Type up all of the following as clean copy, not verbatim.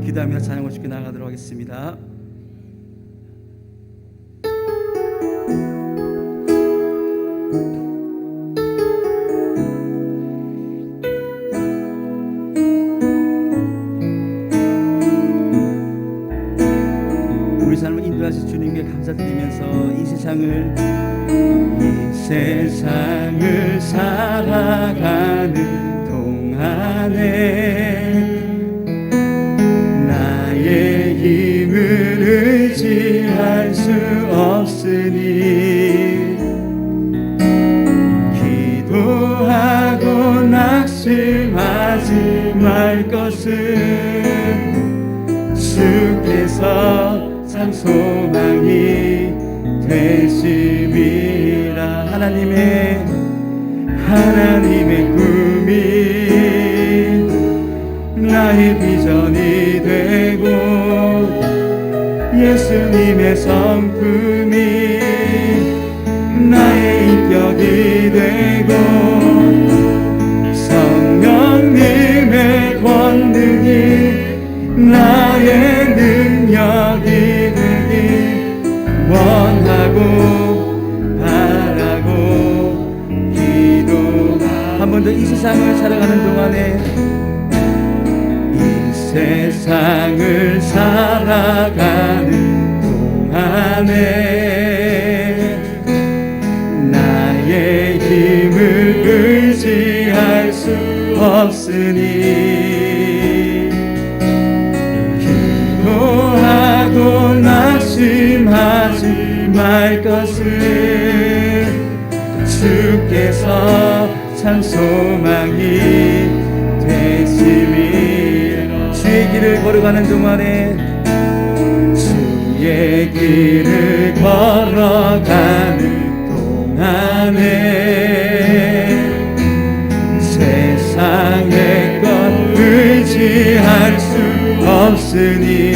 기도하며 찬양을 주께 나가도록 하겠습니다. 우리 삶을 인도하신 주님께 감사드리면서 이 세상을 살아가는 동안에 나의 힘을 의지할 수 없으니 기도하고 낙심하지 말 것은 주께서 참 소망이 되심이라. 하나님의 꿈이 나의 비전이 되고 예수님의 성품이 나의 인격이 되고 성령님의 권능이 나의 능력이 되길 원하고 바라고 기도하. 한 번 더 이 세상을 살아가는 동안에 이 세상을 살아가는 동안에 나의 힘을 의지할 수 없으니 기도하고 낙심하지 말 것을 주께서 참 소망이 되심이라. 주의 길을 걸어가는 동안에 주의 길을 걸어가는 동안에 세상의 것 의지할 수 없으니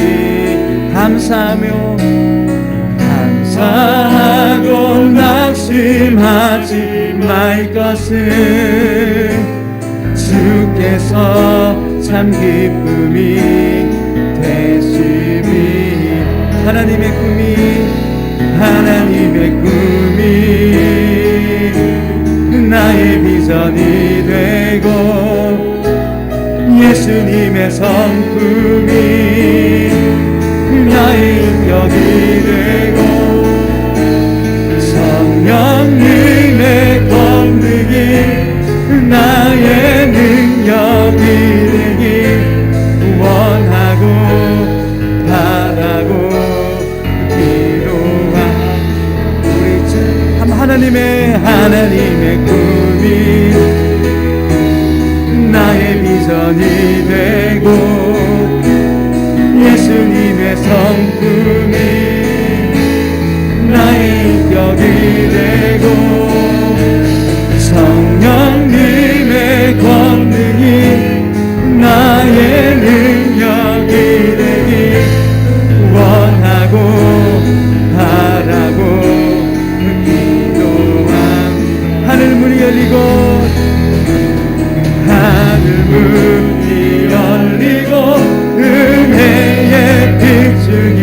감사하고 낙심하지 말 것을 주께서 참 기쁨이 되심이. 하나님의 꿈이 나의 비전이 되고 예수님의 성품이 나의 인격이 되고 성령님의 권능이 나의 능력이 되길 원하고 바라고 기도하. 우리 참 하나님의 꿈이 나의 비전이 되고 예수님의 성품이 나의 인격이 되고 성령님의 권능이 나의 능력이 되길 원하고 바라고 기도합니다. 하늘문이 열리고 은혜의 빛중이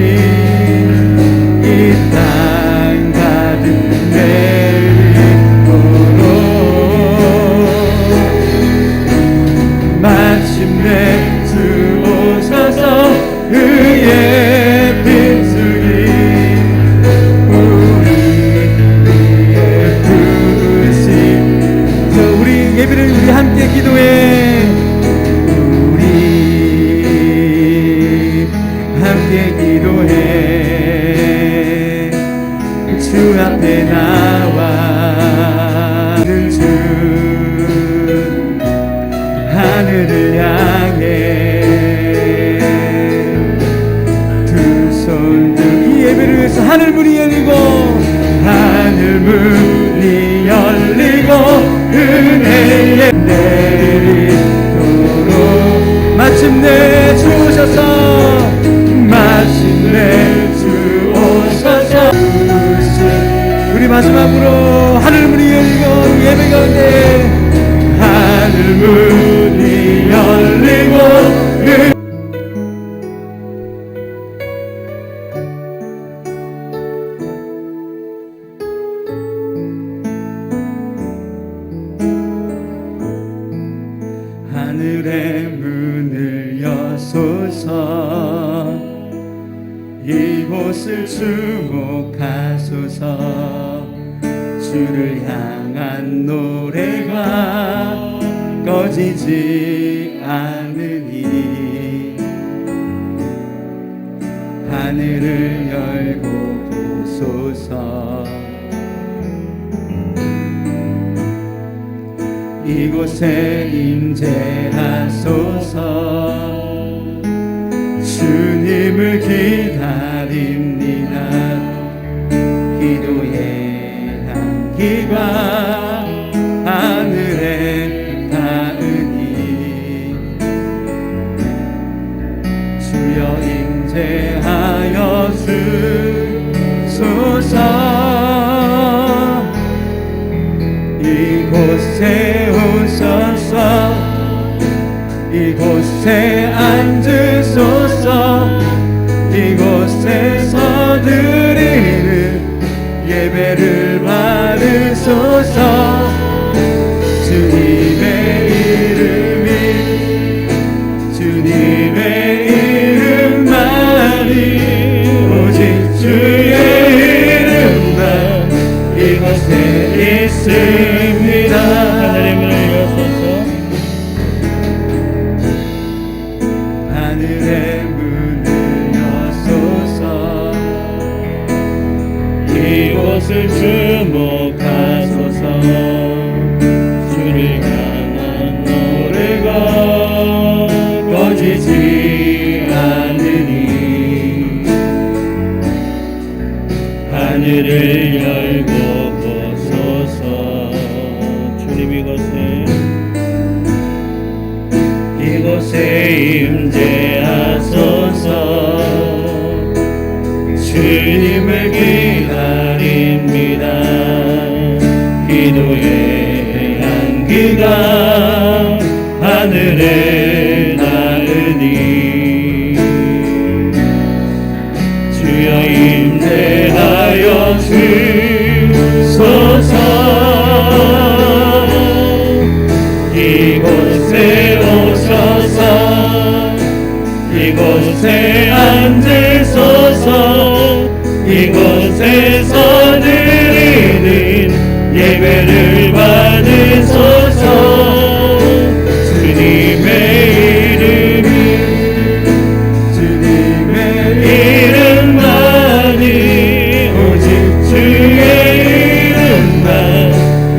이 땅 가득 내리도록 마침내 주 오셔서 그의 빛중이 우리의 부르심. 우리 예배를 우리 함께 기도해. 기도해. 주 앞에 나와 주 하늘을 향해 두 손 들고 이 예배를 위해서 하늘문이 열리고 은혜에 내리도록 마침내 주셔서 마침내 주옵소서. 이곳을 주목하소서. 주를 향한 노래가 꺼지지 않으니 하늘을 열고 보소서. 이곳에 임재하소서. 주님을 기다립니다. 기도의 향기가 하늘에 닿으니 주여 임재하여 주소서. 이곳에 오셔서 이곳에 앉으소서. 이곳에서 드리는 예배를 받으소서. 주님의 이름만이 오직 주의 이름만 이곳에 있습니다. 하늘의 문을 여소서. 하늘의 문을 여소서. 이곳을 주목하소서. 주를 향한 노래가 꺼지지 않으니 하늘을 열고 보소서. 주님 이곳에 임재하소서. 주님을 기다립니다. 기도의 향기가 하늘에 닿으니 주여 임재하여 주소서. 이곳에 오셔서 이곳에 앉으소서. 이곳에서 드리는 예배를 받으소서. 주님의 이름만이 오직 주의 이름만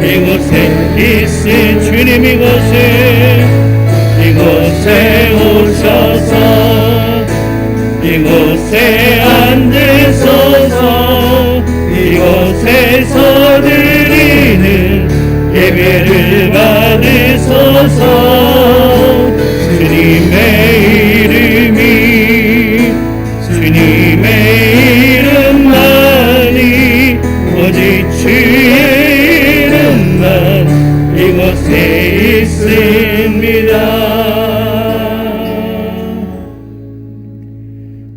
이곳에 있으. 주님 이곳에 오셔서 이곳에 앉으소서. 이곳에서 드리는 예배를 받으소서. 주님의 이름만이 오직 주의 이름만 이곳에 있습니다.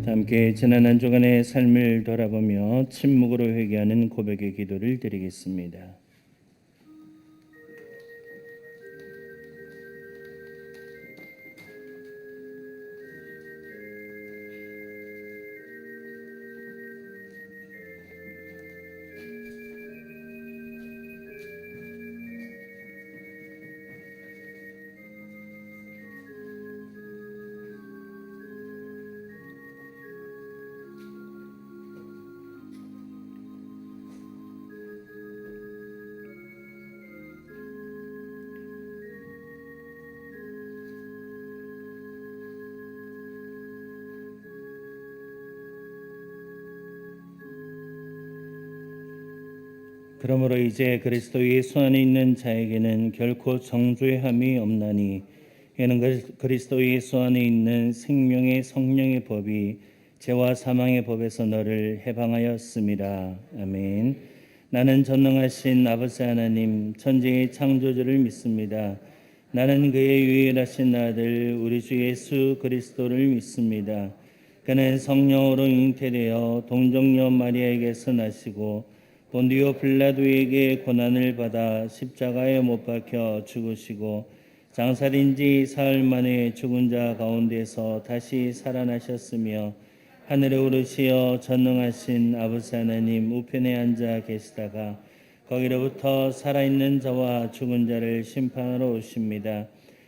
함께 지난 한 주간의 삶을 돌아보며 침묵으로 회개하는 고백의 기도를 드리겠습니다. 그러므로 이제 그리스도 예수 안에 있는 자에게는 결코 정죄함이 없나니 이는 그리스도 예수 안에 있는 생명의 성령의 법이 죄와 사망의 법에서 너를 해방하였습니다. 아멘. 나는 전능하신 아버지 하나님 천지의 창조주를 믿습니다. 나는 그의 유일하신 아들 우리 주 예수 그리스도를 믿습니다. 그는 성령으로 잉태되어 동정녀 마리아에게서 나시고 본디오 빌라도에게 고난을 받아 십자가에 못 박혀 죽으시고 장사된 지 사흘 만에 죽은 자 가운데서 다시 살아나셨으며 하늘에 오르시어 전능하신 아버지 하나님 우편에 앉아 계시다가 거기로부터 살아있는 자와 죽은 자를 심판하러 오십니다.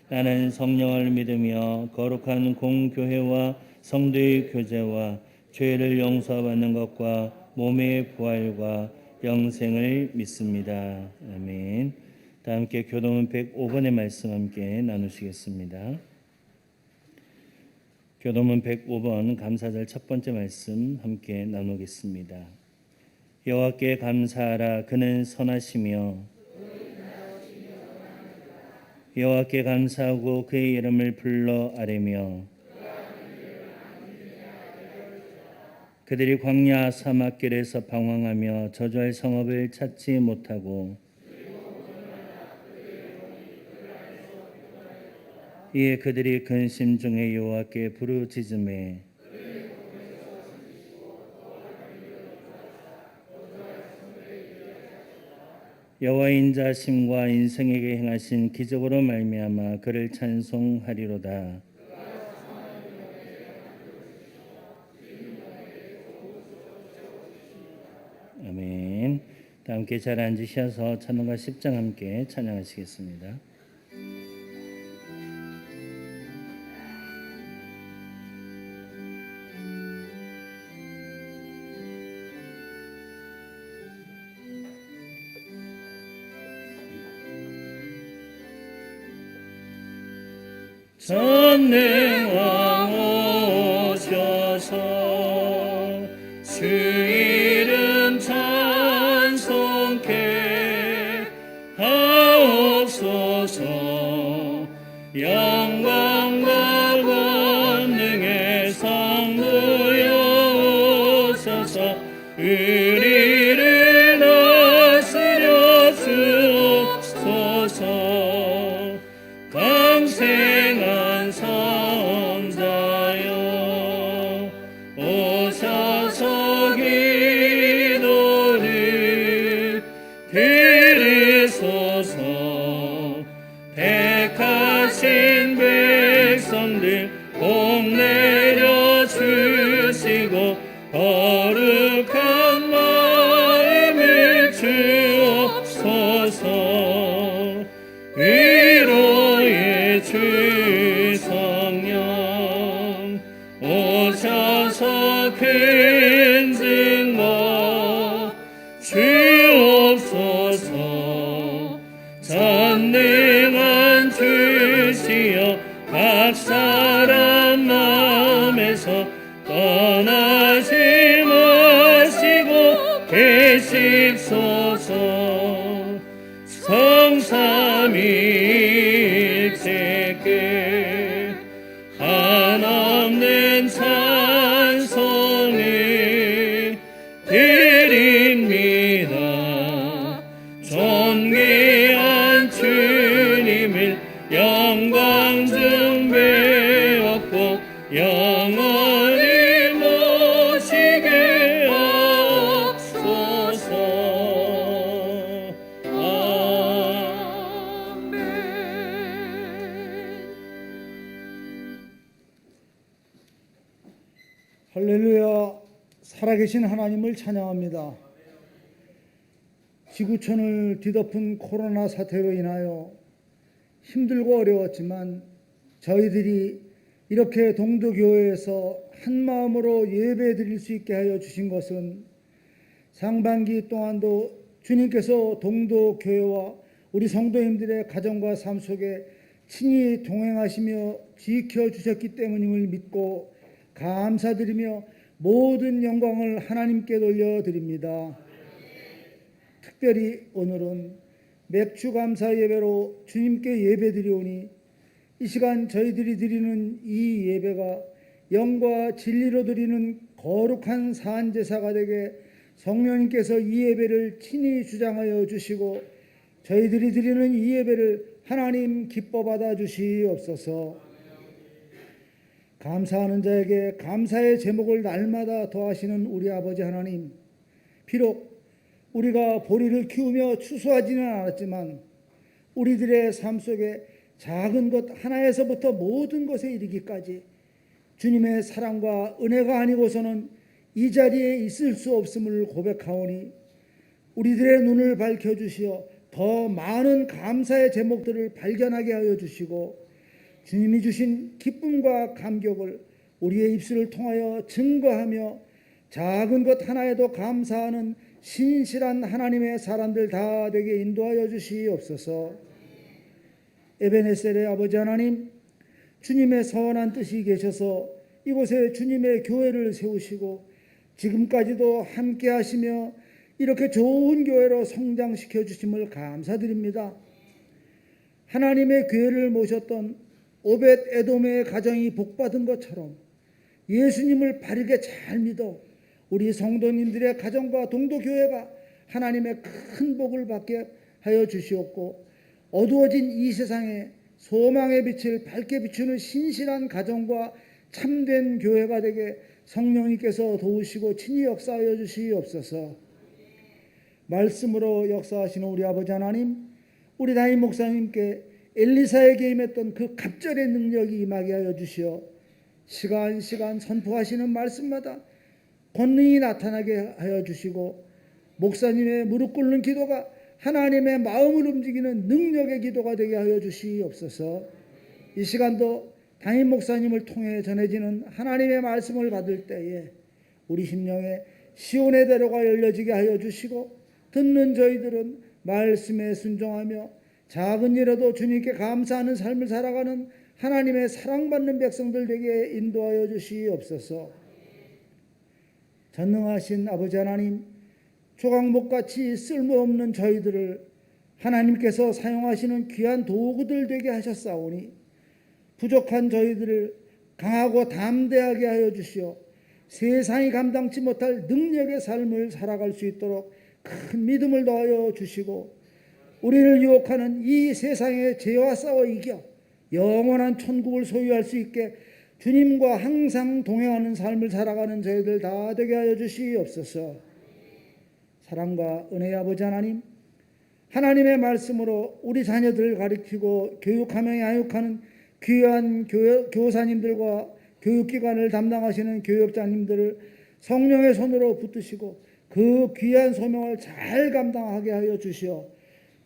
나는 성령을 믿으며 거룩한 공교회와 성도의 교제와 죄를 용서받는 것과 몸의 부활과 영생을 믿습니다. 아멘. 다 함께 교도문 105번의 말씀 함께 나누시겠습니다. 교도문 105번 감사절 첫 번째 말씀 함께 나누겠습니다. 여호와께 감사하라. 그는 선하시며 여호와께 감사하고 그의 이름을 불러 아뢰며 그들이 광야 사막길에서 방황하며 저주할 성읍을 찾지 못하고 이에 그들이 근심 중에 여호와께 부르짖음에 여호와의 인자심과 인생에게 행하신 기적으로 말미암아 그를 찬송하리로다. 아멘. 다 함께 잘 앉으셔서 찬송가 10장 함께 찬양하시겠습니다. 전능왕 오셔서 주 이름 찬송케 하옵소서. 영광과 권능의 성부여 오셔서 우리를 다스려 주옵소서. 강생한 선자여 오셔서 기도를 들으소서. 택하신 백성들 복 내려 주시고 거룩한 마음을 주옵소서. 위로의 주 성령 오셔서 큰 증거 주옵소서. 전능한 주시여 각 사람 마음에서 떠나지 마시고 계십소서. 성삼위일체께 한없는 찬송을 드립니다. 존귀한 주님을 영광 중배웠고 영원히 모시게 하옵소서. 할렐루야. 살아계신 하나님을 찬양합니다. 지구촌을 뒤덮은 코로나 사태로 인하여 힘들고 어려웠지만 저희들이 이렇게 동도교회에서 한마음으로 예배 드릴 수 있게 하여 주신 것은 상반기 동안도 주님께서 동도교회와 우리 성도님들의 가정과 삶 속에 친히 동행하시며 지켜주셨기 때문임을 믿고 감사드리며 모든 영광을 하나님께 돌려드립니다. 특별히 오늘은 맥주 감사 예배로 주님께 예배드리오니 이 시간 저희들이 드리는 이 예배가 영과 진리로 드리는 거룩한 산제사가 되게 성령님께서 이 예배를 친히 주장하여 주시고 저희들이 드리는 이 예배를 하나님 기뻐 받아 주시옵소서. 감사하는 자에게 감사의 제목을 날마다 더하시는 우리 아버지 하나님, 비록 우리가 보리를 키우며 추수하지는 않았지만 우리들의 삶 속에 작은 것 하나에서부터 모든 것에 이르기까지 주님의 사랑과 은혜가 아니고서는 이 자리에 있을 수 없음을 고백하오니 우리들의 눈을 밝혀주시어 더 많은 감사의 제목들을 발견하게 하여 주시고 주님이 주신 기쁨과 감격을 우리의 입술을 통하여 증거하며 작은 것 하나에도 감사하는 신실한 하나님의 사람들 다 되게 인도하여 주시옵소서. 에베네셀의 아버지 하나님, 주님의 선한 뜻이 계셔서 이곳에 주님의 교회를 세우시고 지금까지도 함께 하시며 이렇게 좋은 교회로 성장시켜 주심을 감사드립니다. 하나님의 교회를 모셨던 오벳 에돔의 가정이 복받은 것처럼 예수님을 바르게 잘 믿어 우리 성도님들의 가정과 동도교회가 하나님의 큰 복을 받게 하여 주시옵고 어두워진 이 세상에 소망의 빛을 밝게 비추는 신실한 가정과 참된 교회가 되게 성령님께서 도우시고 친히 역사하여 주시옵소서. 말씀으로 역사하시는 우리 아버지 하나님, 우리 담임 목사님께 엘리사에게 임했던 그 갑절의 능력이 임하게 하여 주시어 시간 선포하시는 말씀마다 권능이 나타나게 하여 주시고 목사님의 무릎 꿇는 기도가 하나님의 마음을 움직이는 능력의 기도가 되게 하여 주시옵소서. 이 시간도 담임 목사님을 통해 전해지는 하나님의 말씀을 받을 때에 우리 심령에 시온의 대로가 열려지게 하여 주시고 듣는 저희들은 말씀에 순종하며 작은 일에도 주님께 감사하는 삶을 살아가는 하나님의 사랑받는 백성들 되게 인도하여 주시옵소서. 전능하신 아버지 하나님, 조각목같이 쓸모없는 저희들을 하나님께서 사용하시는 귀한 도구들 되게 하셨사오니 부족한 저희들을 강하고 담대하게 하여 주시어 세상이 감당치 못할 능력의 삶을 살아갈 수 있도록 큰 믿음을 더하여 주시고 우리를 유혹하는 이 세상의 죄와 싸워 이겨 영원한 천국을 소유할 수 있게 주님과 항상 동행하는 삶을 살아가는 저희들 다 되게 하여 주시옵소서. 사랑과 은혜의 아버지 하나님, 하나님의 말씀으로 우리 자녀들을 가르치고 교육하며 양육하는 귀한 교사님들과 교육기관을 담당하시는 교육자님들을 성령의 손으로 붙드시고 그 귀한 소명을 잘 감당하게 하여 주시어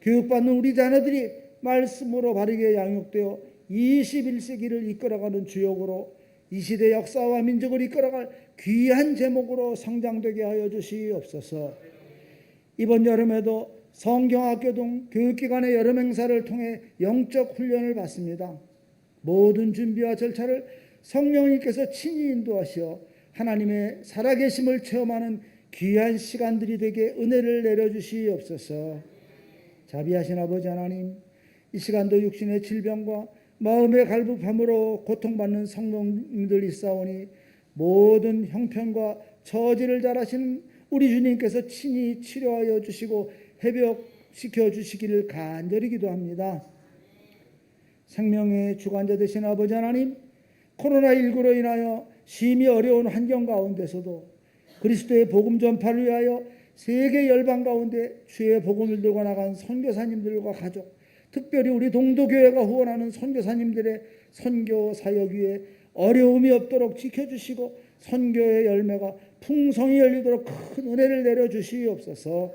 교육받는 우리 자녀들이 말씀으로 바르게 양육되어 21세기를 이끌어가는 주역으로 이 시대 역사와 민족을 이끌어갈 귀한 제목으로 성장되게 하여 주시옵소서. 이번 여름에도 성경학교 등 교육기관의 여름 행사를 통해 영적 훈련을 받습니다. 모든 준비와 절차를 성령님께서 친히 인도하시어 하나님의 살아계심을 체험하는 귀한 시간들이 되게 은혜를 내려주시옵소서. 자비하신 아버지 하나님, 이 시간도 육신의 질병과 마음의 갈급함으로 고통받는 성도님들 있사오니 모든 형편과 처지를 잘 아시는 우리 주님께서 친히 치료하여 주시고 회복시켜 주시기를 간절히 기도합니다. 생명의 주관자 되신 아버지 하나님, 코로나19로 인하여 심히 어려운 환경 가운데서도 그리스도의 복음 전파를 위하여 세계 열방 가운데 주의 복음을 들고 나간 선교사님들과 가족, 특별히 우리 동도교회가 후원하는 선교사님들의 선교 사역 위에 어려움이 없도록 지켜주시고 선교의 열매가 풍성히 열리도록 큰 은혜를 내려주시옵소서.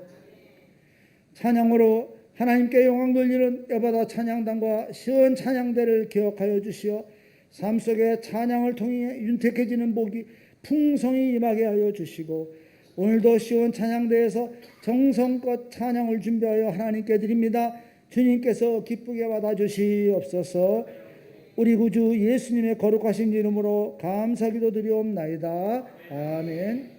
찬양으로 하나님께 영광 돌리는 에바다 찬양단과 시원 찬양대를 기억하여 주시어 삶 속에 찬양을 통해 윤택해지는 복이 풍성히 임하게 하여 주시고 오늘도 시원 찬양대에서 정성껏 찬양을 준비하여 하나님께 드립니다. 주님께서 기쁘게 받아주시옵소서. 우리 구주 예수님의 거룩하신 이름으로 감사기도 드리옵나이다. 아멘.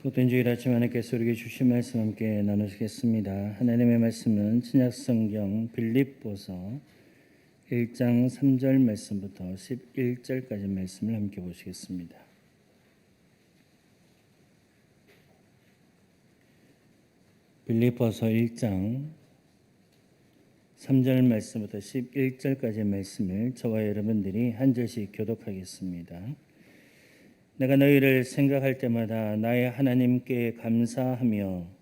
복된 주일 아침 하나님께서 우리에게 주신 말씀 함께 나누시겠습니다. 하나님의 말씀은 신약성경 빌립보서 1장 3절 말씀부터 11절까지 말씀을 함께 보시겠습니다. 빌립보서 1장 3절 말씀부터 11절까지 말씀을 저와 여러분들이 한 절씩 교독하겠습니다. 내가 너희를 생각할 때마다 나의 하나님께 감사하며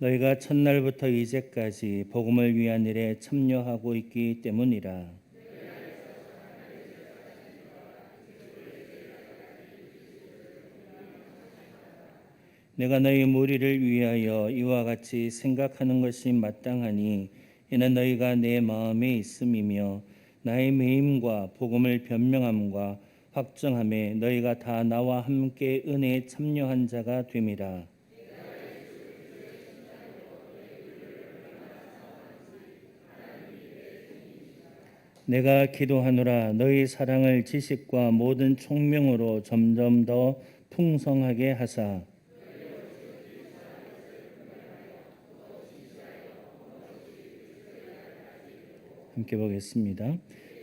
너희가 첫날부터 이제까지 복음을 위한 일에 참여하고 있기 때문이라. 내가 너희 무리를 위하여 이와 같이 생각하는 것이 마땅하니 이는 너희가 내 마음에 있음이며 나의 매임과 복음을 변명함과 확정함에 너희가 다 나와 함께 은혜에 참여한 자가 됨이라. 내가 기도하노라 너희 사랑을 지식과 모든 총명으로 점점 더 풍성하게 하사 함께 보겠습니다.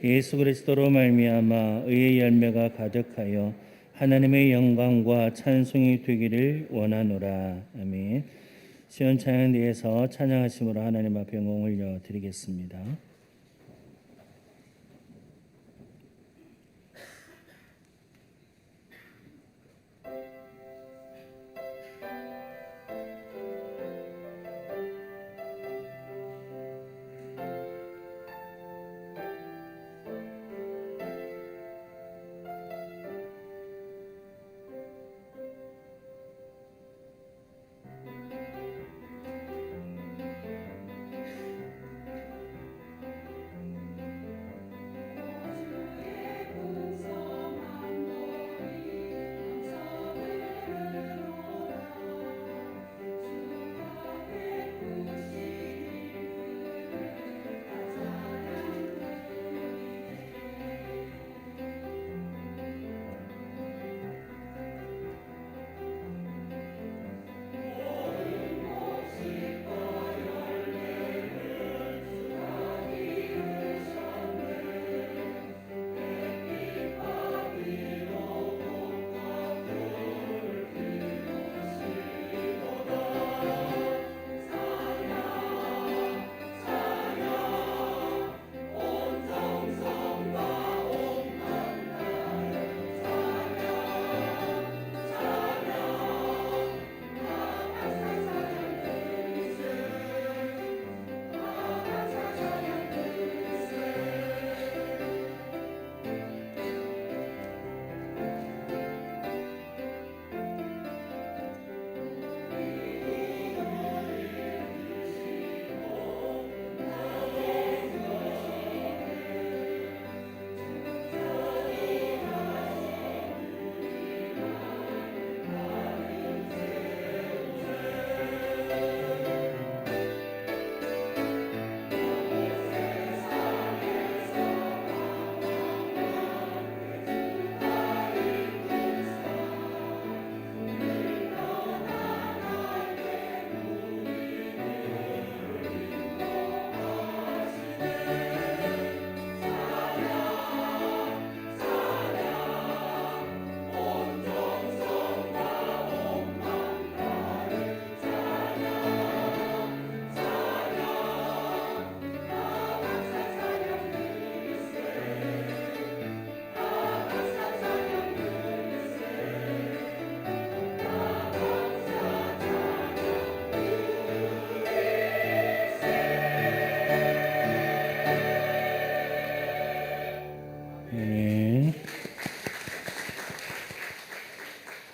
예수 그리스도로 말미암아 의의 열매가 가득하여 하나님의 영광과 찬송이 되기를 원하노라. 아멘. 시온 찬양대에서 찬양하심으로 하나님 앞에 영광 올려 드리겠습니다.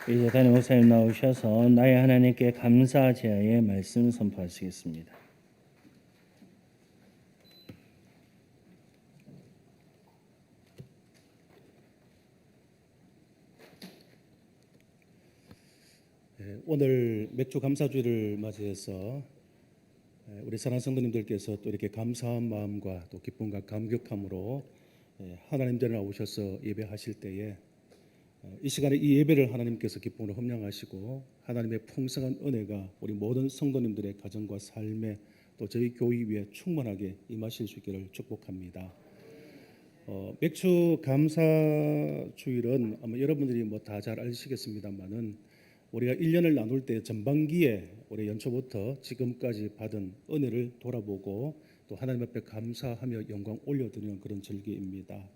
이제 담임 목사님 나오셔서 나의 하나님께 감사 제야의 말씀 선포하시겠습니다. 오늘 맥주 감사주일을 맞이해서 우리 사랑하는 성도님들께서 또 이렇게 감사한 마음과 또 기쁨과 감격함으로 하나님 전에 나오셔서 예배하실 때에 이 시간에 이 예배를 하나님께서 기쁨으로 흠양하시고 하나님의 풍성한 은혜가 우리 모든 성도님들의 가정과 삶에 또 저희 교회 위에 충만하게 임하실 수 있기를 축복합니다. 맥주 감사 주일은 아마 여러분들이 뭐 다 잘 아시겠습니다만은 우리가 1년을 나눌 때 전반기에 올해 연초부터 지금까지 받은 은혜를 돌아보고 또 하나님 앞에 감사하며 영광 올려드리는 그런 절기입니다.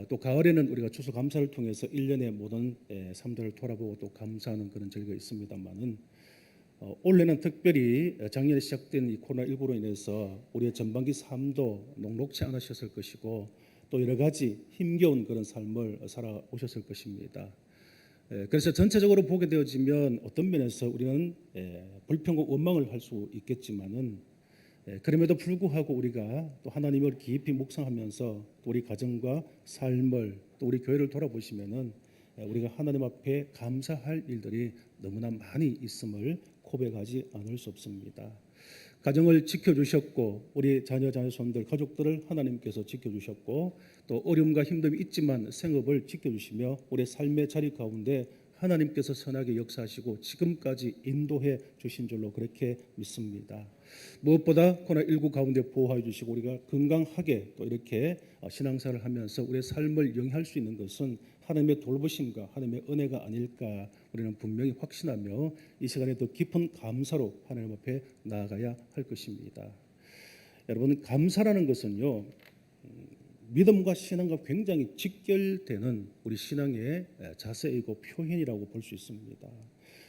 또 가을에는 우리가 추수감사를 통해서 1년의 모든 삶들을 돌아보고 또 감사하는 그런 절기가 있습니다만은 올해는 특별히 작년에 시작된 이 코로나19로 인해서 우리의 전반기 삶도 녹록지 않으셨을 것이고 또 여러 가지 힘겨운 그런 삶을 살아오셨을 것입니다. 그래서 전체적으로 보게 되어지면 어떤 면에서 우리는 불평과 원망을 할 수 있겠지만은 그럼에도 불구하고 우리가 또 하나님을 깊이 묵상하면서 또 우리 가정과 삶을 또 우리 교회를 돌아보시면은 우리가 하나님 앞에 감사할 일들이 너무나 많이 있음을 고백하지 않을 수 없습니다. 가정을 지켜주셨고 우리 자녀손들 가족들을 하나님께서 지켜주셨고 또 어려움과 힘듦이 있지만 생업을 지켜주시며 우리 삶의 자리 가운데 하나님께서 선하게 역사하시고 지금까지 인도해 주신 줄로 그렇게 믿습니다. 무엇보다 코로나19 가운데 보호해 주시고 우리가 건강하게 또 이렇게 신앙생활을 하면서 우리의 삶을 영위할 수 있는 것은 하나님의 돌보심과 하나님의 은혜가 아닐까 우리는 분명히 확신하며 이 시간에 더 깊은 감사로 하나님 앞에 나아가야 할 것입니다. 여러분, 감사라는 것은요 믿음과 신앙과 굉장히 직결되는 우리 신앙의 자세이고 표현이라고 볼 수 있습니다.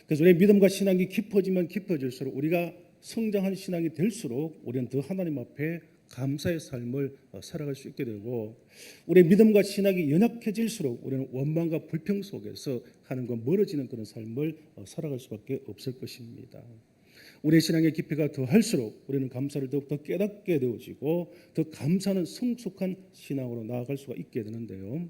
그래서 우리의 믿음과 신앙이 깊어지면 깊어질수록 우리가 성장한 신앙이 될수록 우리는 더 하나님 앞에 감사의 삶을 살아갈 수 있게 되고 우리의 믿음과 신앙이 연약해질수록 우리는 원망과 불평 속에서 하나님과 멀어지는 그런 삶을 살아갈 수밖에 없을 것입니다. 우리의 신앙의 깊이가 더할수록 우리는 감사를 더욱더 깨닫게 되어지고 더 감사는 성숙한 신앙으로 나아갈 수가 있게 되는데요.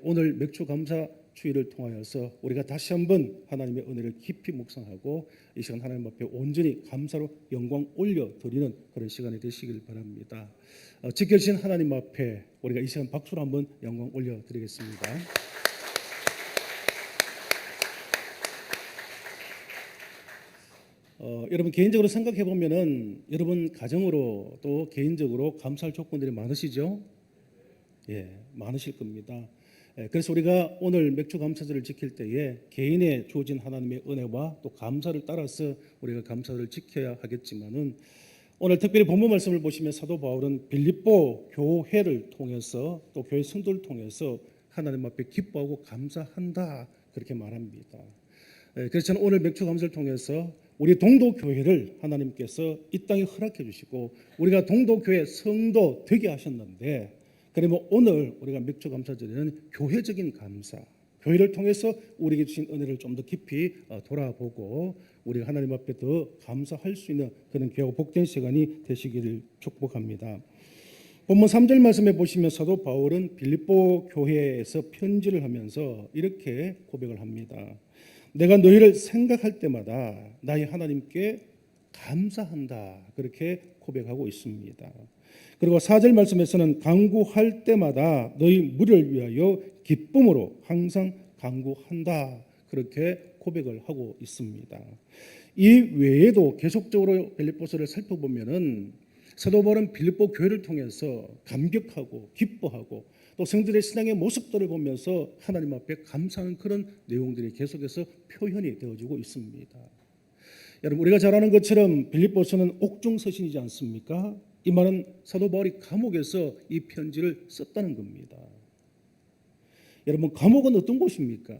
오늘 맥주 감사 주일을 통하여서 우리가 다시 한번 하나님의 은혜를 깊이 묵상하고 이 시간 하나님 앞에 온전히 감사로 영광 올려드리는 그런 시간이 되시길 바랍니다. 지켜주신 하나님 앞에 우리가 이 시간 박수로 한번 영광 올려드리겠습니다. 여러분 개인적으로 생각해 보면은 여러분 가정으로 또 개인적으로 감사할 조건들이 많으시죠? 예, 많으실 겁니다. 그래서 우리가 오늘 맥주 감사절을 지킬 때에 개인의 주어진 하나님의 은혜와 또 감사를 따라서 우리가 감사를 지켜야 하겠지만은 오늘 특별히 본문 말씀을 보시면 사도 바울은 빌립보 교회를 통해서 또 교회 성도를 통해서 하나님 앞에 기뻐하고 감사한다 그렇게 말합니다. 그래서 저는 오늘 맥주 감사를 통해서 우리 동도교회를 하나님께서 이 땅에 허락해 주시고 우리가 동도교회 성도 되게 하셨는데 그러면 오늘 우리가 맥주 감사절에는 교회적인 감사, 교회를 통해서 우리에게 주신 은혜를 좀 더 깊이 돌아보고 우리가 하나님 앞에 더 감사할 수 있는 그런 귀하고 복된 시간이 되시기를 축복합니다. 본문 3절 말씀에 보시면 사도 바울은 빌립보 교회에서 편지를 하면서 이렇게 고백을 합니다. 내가 너희를 생각할 때마다 나의 하나님께 감사한다 그렇게 고백하고 있습니다. 그리고 4절 말씀에서는 간구할 때마다 너희 무리를 위하여 기쁨으로 항상 간구한다 그렇게 고백을 하고 있습니다. 이 외에도 계속적으로 빌립보서를 살펴보면은 사도 바울은 빌립보 교회를 통해서 감격하고 기뻐하고 또 성도들의 신앙의 모습들을 보면서 하나님 앞에 감사하는 그런 내용들이 계속해서 표현이 되어지고 있습니다. 여러분 우리가 잘 아는 것처럼 빌립보서는 옥중서신이지 않습니까? 이 말은 사도 바울이 감옥에서 이 편지를 썼다는 겁니다. 여러분 감옥은 어떤 곳입니까?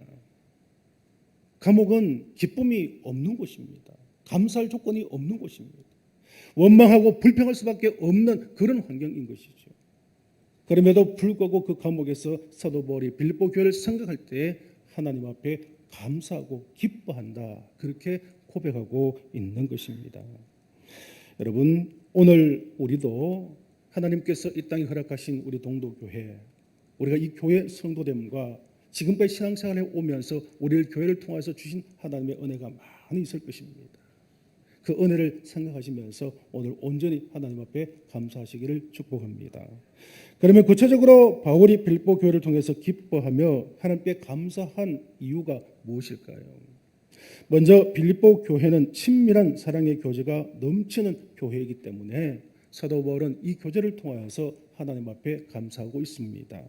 감옥은 기쁨이 없는 곳입니다. 감사할 조건이 없는 곳입니다. 원망하고 불평할 수밖에 없는 그런 환경인 것이죠. 그럼에도 불구하고 그 감옥에서 사도 바울이 빌립보 교회를 생각할 때 하나님 앞에 감사하고 기뻐한다 그렇게 고백하고 있는 것입니다. 여러분 오늘 우리도 하나님께서 이 땅에 허락하신 우리 동도교회 우리가 이 교회 성도됨과 지금까지 신앙생활에 오면서 우리를 교회를 통해서 주신 하나님의 은혜가 많이 있을 것입니다. 그 은혜를 생각하시면서 오늘 온전히 하나님 앞에 감사하시기를 축복합니다. 그러면 구체적으로 바울이 빌립보 교회를 통해서 기뻐하며 하나님께 감사한 이유가 무엇일까요? 먼저 빌립보 교회는 친밀한 사랑의 교제가 넘치는 교회이기 때문에 사도 바울은 이 교제를 통하여서 하나님 앞에 감사하고 있습니다.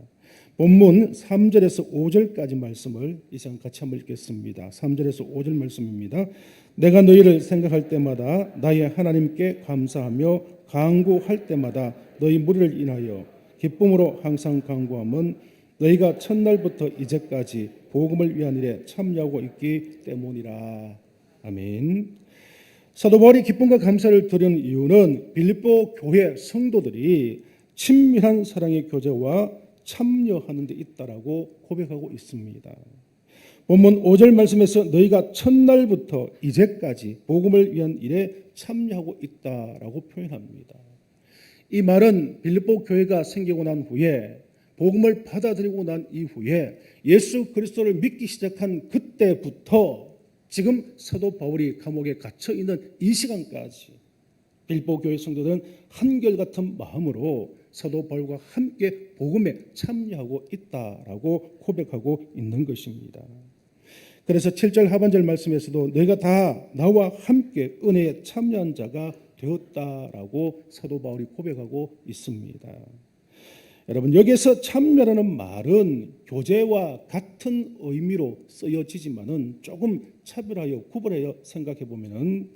본문 3절에서 5절까지 말씀을 이 시간 같이 한번 읽겠습니다. 3절에서 5절 말씀입니다. 내가 너희를 생각할 때마다 나의 하나님께 감사하며 간구할 때마다 너희 무리를 인하여 기쁨으로 항상 간구함은 너희가 첫날부터 이제까지 복음을 위한 일에 참여하고 있기 때문이라. 아멘. 사도 바울이 기쁨과 감사를 드리는 이유는 빌립보 교회 성도들이 친밀한 사랑의 교제와 참여하는 데 있다라고 고백하고 있습니다. 본문 5절 말씀에서 너희가 첫날부터 이제까지 복음을 위한 일에 참여하고 있다라고 표현합니다. 이 말은 빌립보 교회가 생기고 난 후에 복음을 받아들이고 난 이후에 예수 그리스도를 믿기 시작한 그때부터 지금 사도 바울이 감옥에 갇혀 있는 이 시간까지 빌립보 교회 성도들은 한결같은 마음으로 사도 바울과 함께 복음에 참여하고 있다라고 고백하고 있는 것입니다. 그래서 7절 하반절 말씀에서도 너희가 다 나와 함께 은혜에 참여한 자가 되었다라고 사도 바울이 고백하고 있습니다. 여러분, 여기서 참여라는 말은 교제와 같은 의미로 쓰여지지만은 조금 차별하여 구분하여 생각해 보면은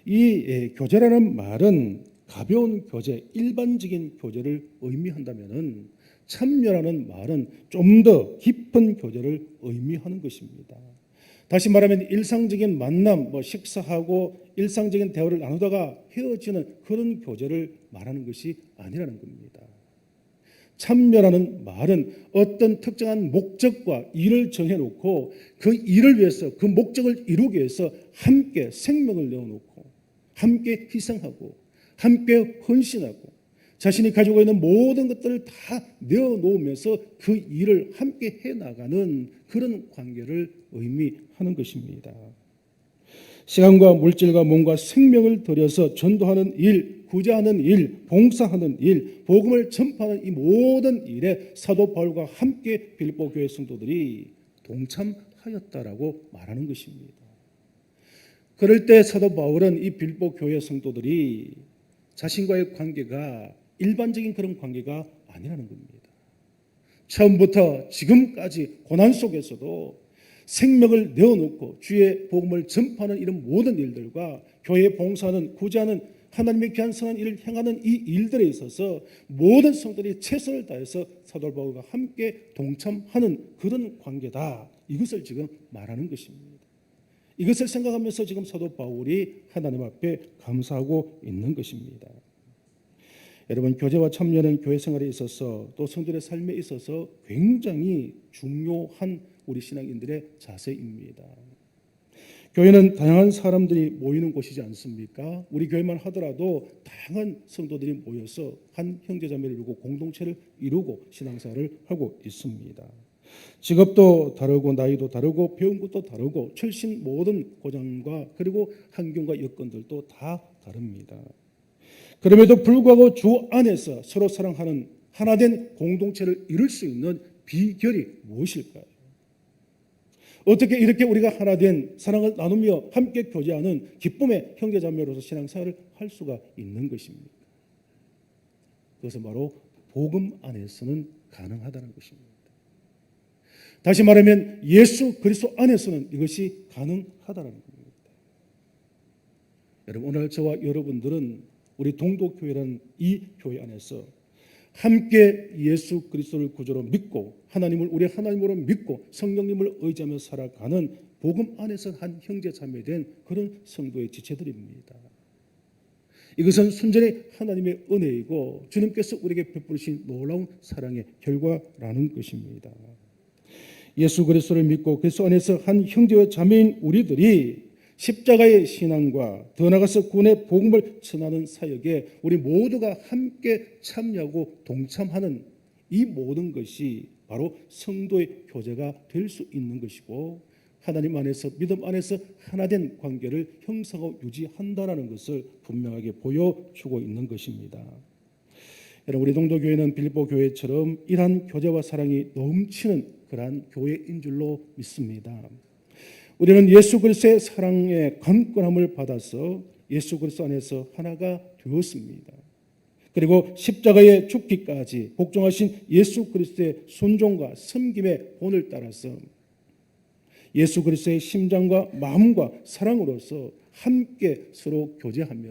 이 교제라는 말은 가벼운 교제, 일반적인 교제를 의미한다면은 참여라는 말은 좀 더 깊은 교제를 의미하는 것입니다. 다시 말하면 일상적인 만남, 식사하고 일상적인 대화를 나누다가 헤어지는 그런 교제를 말하는 것이 아니라는 겁니다. 참여라는 말은 어떤 특정한 목적과 일을 정해놓고 그 일을 위해서 그 목적을 이루기 위해서 함께 생명을 내어놓고 함께 희생하고 함께 헌신하고 자신이 가지고 있는 모든 것들을 다 내어놓으면서 그 일을 함께 해나가는 그런 관계를 의미하는 것입니다. 시간과 물질과 몸과 생명을 들여서 전도하는 일, 구제하는 일, 봉사하는 일, 복음을 전파하는 이 모든 일에 사도 바울과 함께 빌립보 교회 성도들이 동참하였다라고 말하는 것입니다. 그럴 때 사도 바울은 이 빌립보 교회 성도들이 자신과의 관계가 일반적인 그런 관계가 아니라는 겁니다. 처음부터 지금까지 고난 속에서도 생명을 내어놓고 주의 복음을 전파하는 이런 모든 일들과 교회 봉사하는 구제하는 하나님의 귀한 선한 일을 행하는 이 일들에 있어서 모든 성도들이 최선을 다해서 사도 바울과 함께 동참하는 그런 관계다. 이것을 지금 말하는 것입니다. 이것을 생각하면서 지금 사도 바울이 하나님 앞에 감사하고 있는 것입니다. 여러분, 교제와 참여는 교회 생활에 있어서 또 성도의 삶에 있어서 굉장히 중요한 우리 신앙인들의 자세입니다. 교회는 다양한 사람들이 모이는 곳이지 않습니까? 우리 교회만 하더라도 다양한 성도들이 모여서 한 형제자매를 이루고 공동체를 이루고 신앙생활을 하고 있습니다. 직업도 다르고 나이도 다르고 배운 것도 다르고 출신 모든 고장과 그리고 환경과 여건들도 다 다릅니다. 그럼에도 불구하고 주 안에서 서로 사랑하는 하나된 공동체를 이룰 수 있는 비결이 무엇일까요? 어떻게 이렇게 우리가 하나된 사랑을 나누며 함께 교제하는 기쁨의 형제자매로서 신앙생활을 할 수가 있는 것입니까? 그것은 바로 복음 안에서는 가능하다는 것입니다. 다시 말하면 예수 그리스도 안에서는 이것이 가능하다는 겁니다. 여러분, 오늘 저와 여러분들은 우리 동독교회라는 이 교회 안에서 함께 예수 그리스도를 구주로 믿고 하나님을 우리 하나님으로 믿고 성령님을 의지하며 살아가는 복음 안에서 한 형제 자매된 그런 성도의 지체들입니다. 이것은 순전히 하나님의 은혜이고 주님께서 우리에게 베푸신 놀라운 사랑의 결과라는 것입니다. 예수 그리스도를 믿고 그리스도 안에서 한 형제와 자매인 우리들이 십자가의 신앙과 더 나아가서 구원의 복음을 전하는 사역에 우리 모두가 함께 참여하고 동참하는 이 모든 것이 바로 성도의 교제가 될 수 있는 것이고 하나님 안에서 믿음 안에서 하나된 관계를 형성하고 유지한다라는 것을 분명하게 보여주고 있는 것입니다. 여러분, 우리 동도교회는 빌립보 교회처럼 이러한 교제와 사랑이 넘치는 그러한 교회인 줄로 믿습니다. 우리는 예수 그리스도의 사랑의 강권함을 받아서 예수 그리스도 안에서 하나가 되었습니다. 그리고 십자가의 죽기까지 복종하신 예수 그리스도의 순종과 섬김의 본을 따라서 예수 그리스도의 심장과 마음과 사랑으로서 함께 서로 교제하며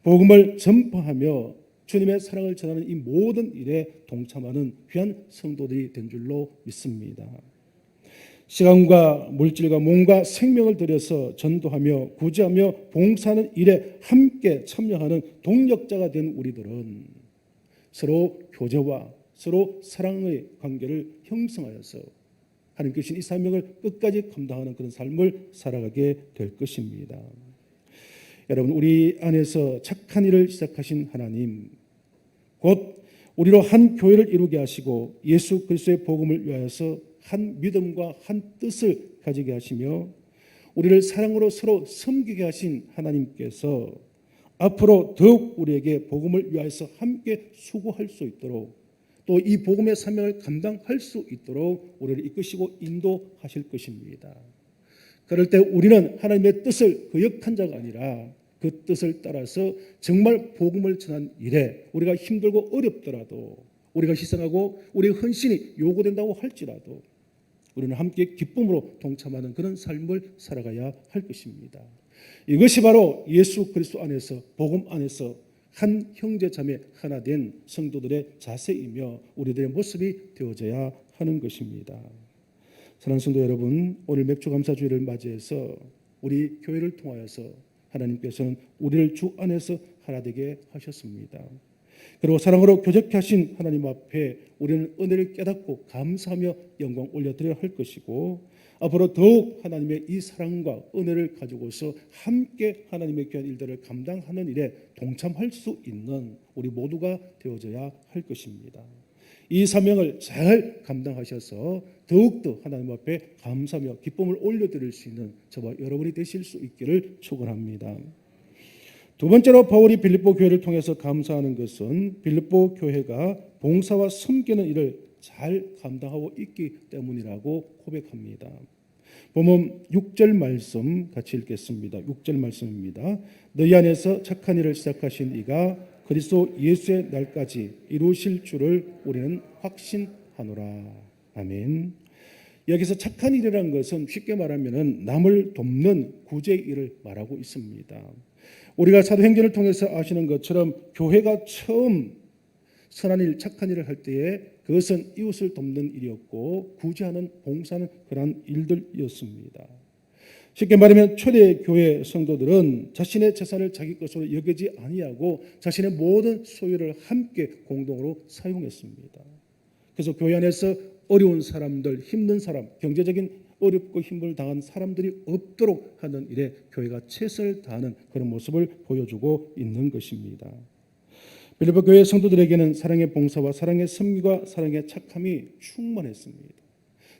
복음을 전파하며 주님의 사랑을 전하는 이 모든 일에 동참하는 귀한 성도들이 된 줄로 믿습니다. 시간과 물질과 몸과 생명을 들여서 전도하며 구제하며 봉사하는 일에 함께 참여하는 동력자가 된 우리들은 서로 교제와 서로 사랑의 관계를 형성하여서 하나님께 주신 이 사명을 끝까지 감당하는 그런 삶을 살아가게 될 것입니다. 여러분, 우리 안에서 착한 일을 시작하신 하나님, 곧 우리로 한 교회를 이루게 하시고 예수 그리스도의 복음을 위하여서 한 믿음과 한 뜻을 가지게 하시며 우리를 사랑으로 서로 섬기게 하신 하나님께서 앞으로 더욱 우리에게 복음을 위하여서 함께 수고할 수 있도록 또 이 복음의 사명을 감당할 수 있도록 우리를 이끄시고 인도하실 것입니다. 그럴 때 우리는 하나님의 뜻을 거역한 자가 아니라 그 뜻을 따라서 정말 복음을 전한 일에 우리가 힘들고 어렵더라도 우리가 희생하고 우리의 헌신이 요구된다고 할지라도 우리는 함께 기쁨으로 동참하는 그런 삶을 살아가야 할 것입니다. 이것이 바로 예수 그리스도 안에서 복음 안에서 한 형제 자매 하나 된 성도들의 자세이며 우리들의 모습이 되어져야 하는 것입니다. 사랑하는 성도 여러분, 오늘 맥주감사주일을 맞이해서 우리 교회를 통하여서 하나님께서는 우리를 주 안에서 하나 되게 하셨습니다. 그리고 사랑으로 교제케 하신 하나님 앞에 우리는 은혜를 깨닫고 감사하며 영광 올려드려야 할 것이고 앞으로 더욱 하나님의 이 사랑과 은혜를 가지고서 함께 하나님의 귀한 일들을 감당하는 일에 동참할 수 있는 우리 모두가 되어져야 할 것입니다. 이 사명을 잘 감당하셔서 더욱더 하나님 앞에 감사하며 기쁨을 올려드릴 수 있는 저와 여러분이 되실 수 있기를 축원합니다. 두 번째로 바울이 빌립보 교회를 통해서 감사하는 것은 빌립보 교회가 봉사와 섬기는 일을 잘 감당하고 있기 때문이라고 고백합니다. 보면 6절 말씀 같이 읽겠습니다. 6절 말씀입니다. 너희 안에서 착한 일을 시작하신 이가 그리스도 예수의 날까지 이루실 줄을 우리는 확신하노라. 아멘. 여기서 착한 일이라는 것은 쉽게 말하면 남을 돕는 구제의 일을 말하고 있습니다. 우리가 사도행전을 통해서 아시는 것처럼 교회가 처음 선한 일, 착한 일을 할 때에 그것은 이웃을 돕는 일이었고 구제하는, 봉사하는 그러한 일들이었습니다. 쉽게 말하면 초대 교회 성도들은 자신의 재산을 자기 것으로 여기지 아니하고 자신의 모든 소유를 함께 공동으로 사용했습니다. 그래서 교회 안에서 어려운 사람들, 힘든 사람, 경제적인 어렵고 힘을 당한 사람들이 없도록 하는 일에 교회가 최선을 다하는 그런 모습을 보여주고 있는 것입니다. 빌립보 교회 성도들에게는 사랑의 봉사와 사랑의 섬기와 사랑의 착함이 충만했습니다.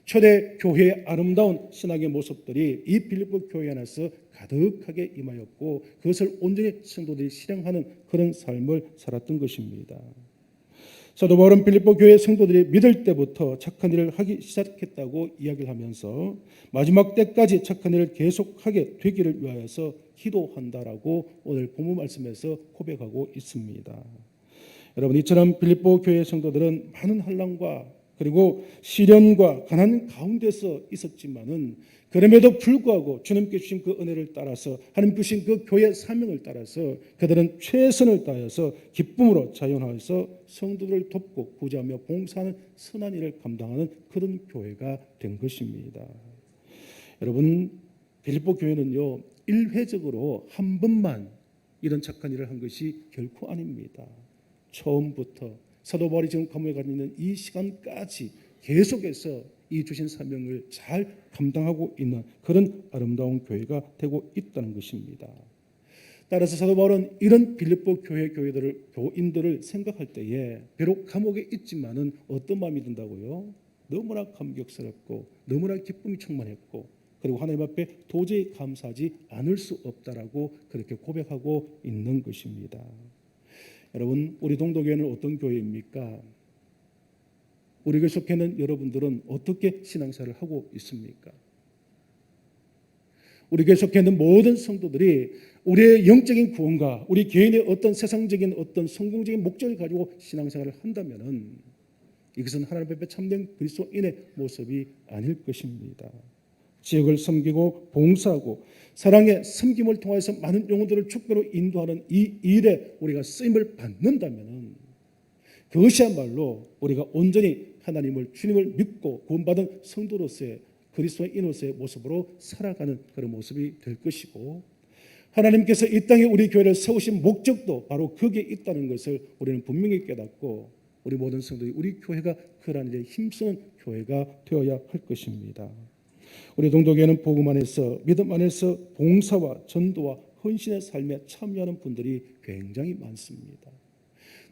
초대 교회의 아름다운 신학의 모습들이 이 빌립보 교회 안에서 가득하게 임하였고 그것을 온전히 성도들이 실행하는 그런 삶을 살았던 것입니다. 사도 바울은 빌립보 교회 성도들이 믿을 때부터 착한 일을 하기 시작했다고 이야기를 하면서 마지막 때까지 착한 일을 계속하게 되기를 위하여서 기도한다라고 오늘 본문 말씀에서 고백하고 있습니다. 여러분, 이처럼 빌립보 교회 성도들은 많은 환난과 그리고 시련과 가난 가운데서 있었지만은 그럼에도 불구하고 주님께 주신 그 은혜를 따라서 하나님께 주신 그 교회 사명을 따라서 그들은 최선을 다해서 기쁨으로 자연하여서 성도들을 돕고 구제하며 봉사하는 선한 일을 감당하는 그런 교회가 된 것입니다. 여러분, 빌립보 교회는요 일회적으로 한 번만 이런 착한 일을 한 것이 결코 아닙니다. 처음부터 사도 바울이 지금 감옥에 가 있는 이 시간까지 계속해서 이 주신 사명을 잘 감당하고 있는 그런 아름다운 교회가 되고 있다는 것입니다. 따라서 사도 바울은 이런 빌립보 교인들을 생각할 때에 비록 감옥에 있지만은 어떤 마음이 든다고요? 너무나 감격스럽고 너무나 기쁨이 충만했고 그리고 하나님 앞에 도저히 감사하지 않을 수 없다라고 그렇게 고백하고 있는 것입니다. 여러분, 우리 동독교회는 어떤 교회입니까? 우리 교회 속해 있는 여러분들은 어떻게 신앙생활을 하고 있습니까? 우리 교회 속해 있는 모든 성도들이 우리의 영적인 구원과 우리 개인의 어떤 세상적인 어떤 성공적인 목적을 가지고 신앙생활을 한다면은 이것은 하나님 앞에 참된 그리스도인의 모습이 아닐 것입니다. 지역을 섬기고 봉사하고 사랑의 섬김을 통해서 많은 영혼들을 축배로 인도하는 이 일에 우리가 쓰임을 받는다면은 그것이야말로 우리가 온전히 하나님을 주님을 믿고 구원받은 성도로서의 그리스도인으로서의 모습으로 살아가는 그런 모습이 될 것이고, 하나님께서 이 땅에 우리 교회를 세우신 목적도 바로 거기에 있다는 것을 우리는 분명히 깨닫고, 우리 모든 성도들이 우리 교회가 그러한 일에 힘쓰는 교회가 되어야 할 것입니다. 우리 동독교회는 복음 안에서, 믿음 안에서 봉사와 전도와 헌신의 삶에 참여하는 분들이 굉장히 많습니다.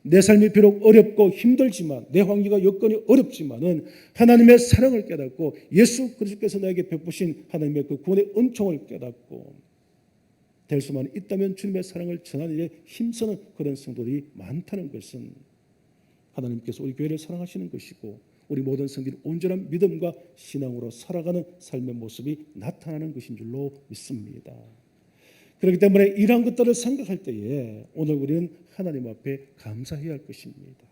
내 삶이 비록 어렵고 힘들지만, 내 환경과 여건이 어렵지만은 하나님의 사랑을 깨닫고 예수 그리스도께서 나에게 베푸신 하나님의 그 구원의 은총을 깨닫고 될 수만 있다면 주님의 사랑을 전하는 일에 힘쓰는 그런 성도들이 많다는 것은 하나님께서 우리 교회를 사랑하시는 것이고, 우리 모든 성도들이 온전한 믿음과 신앙으로 살아가는 삶의 모습이 나타나는 것인 줄로 믿습니다. 그렇기 때문에 이러한 것들을 생각할 때에 오늘 우리는 하나님 앞에 감사해야 할 것입니다.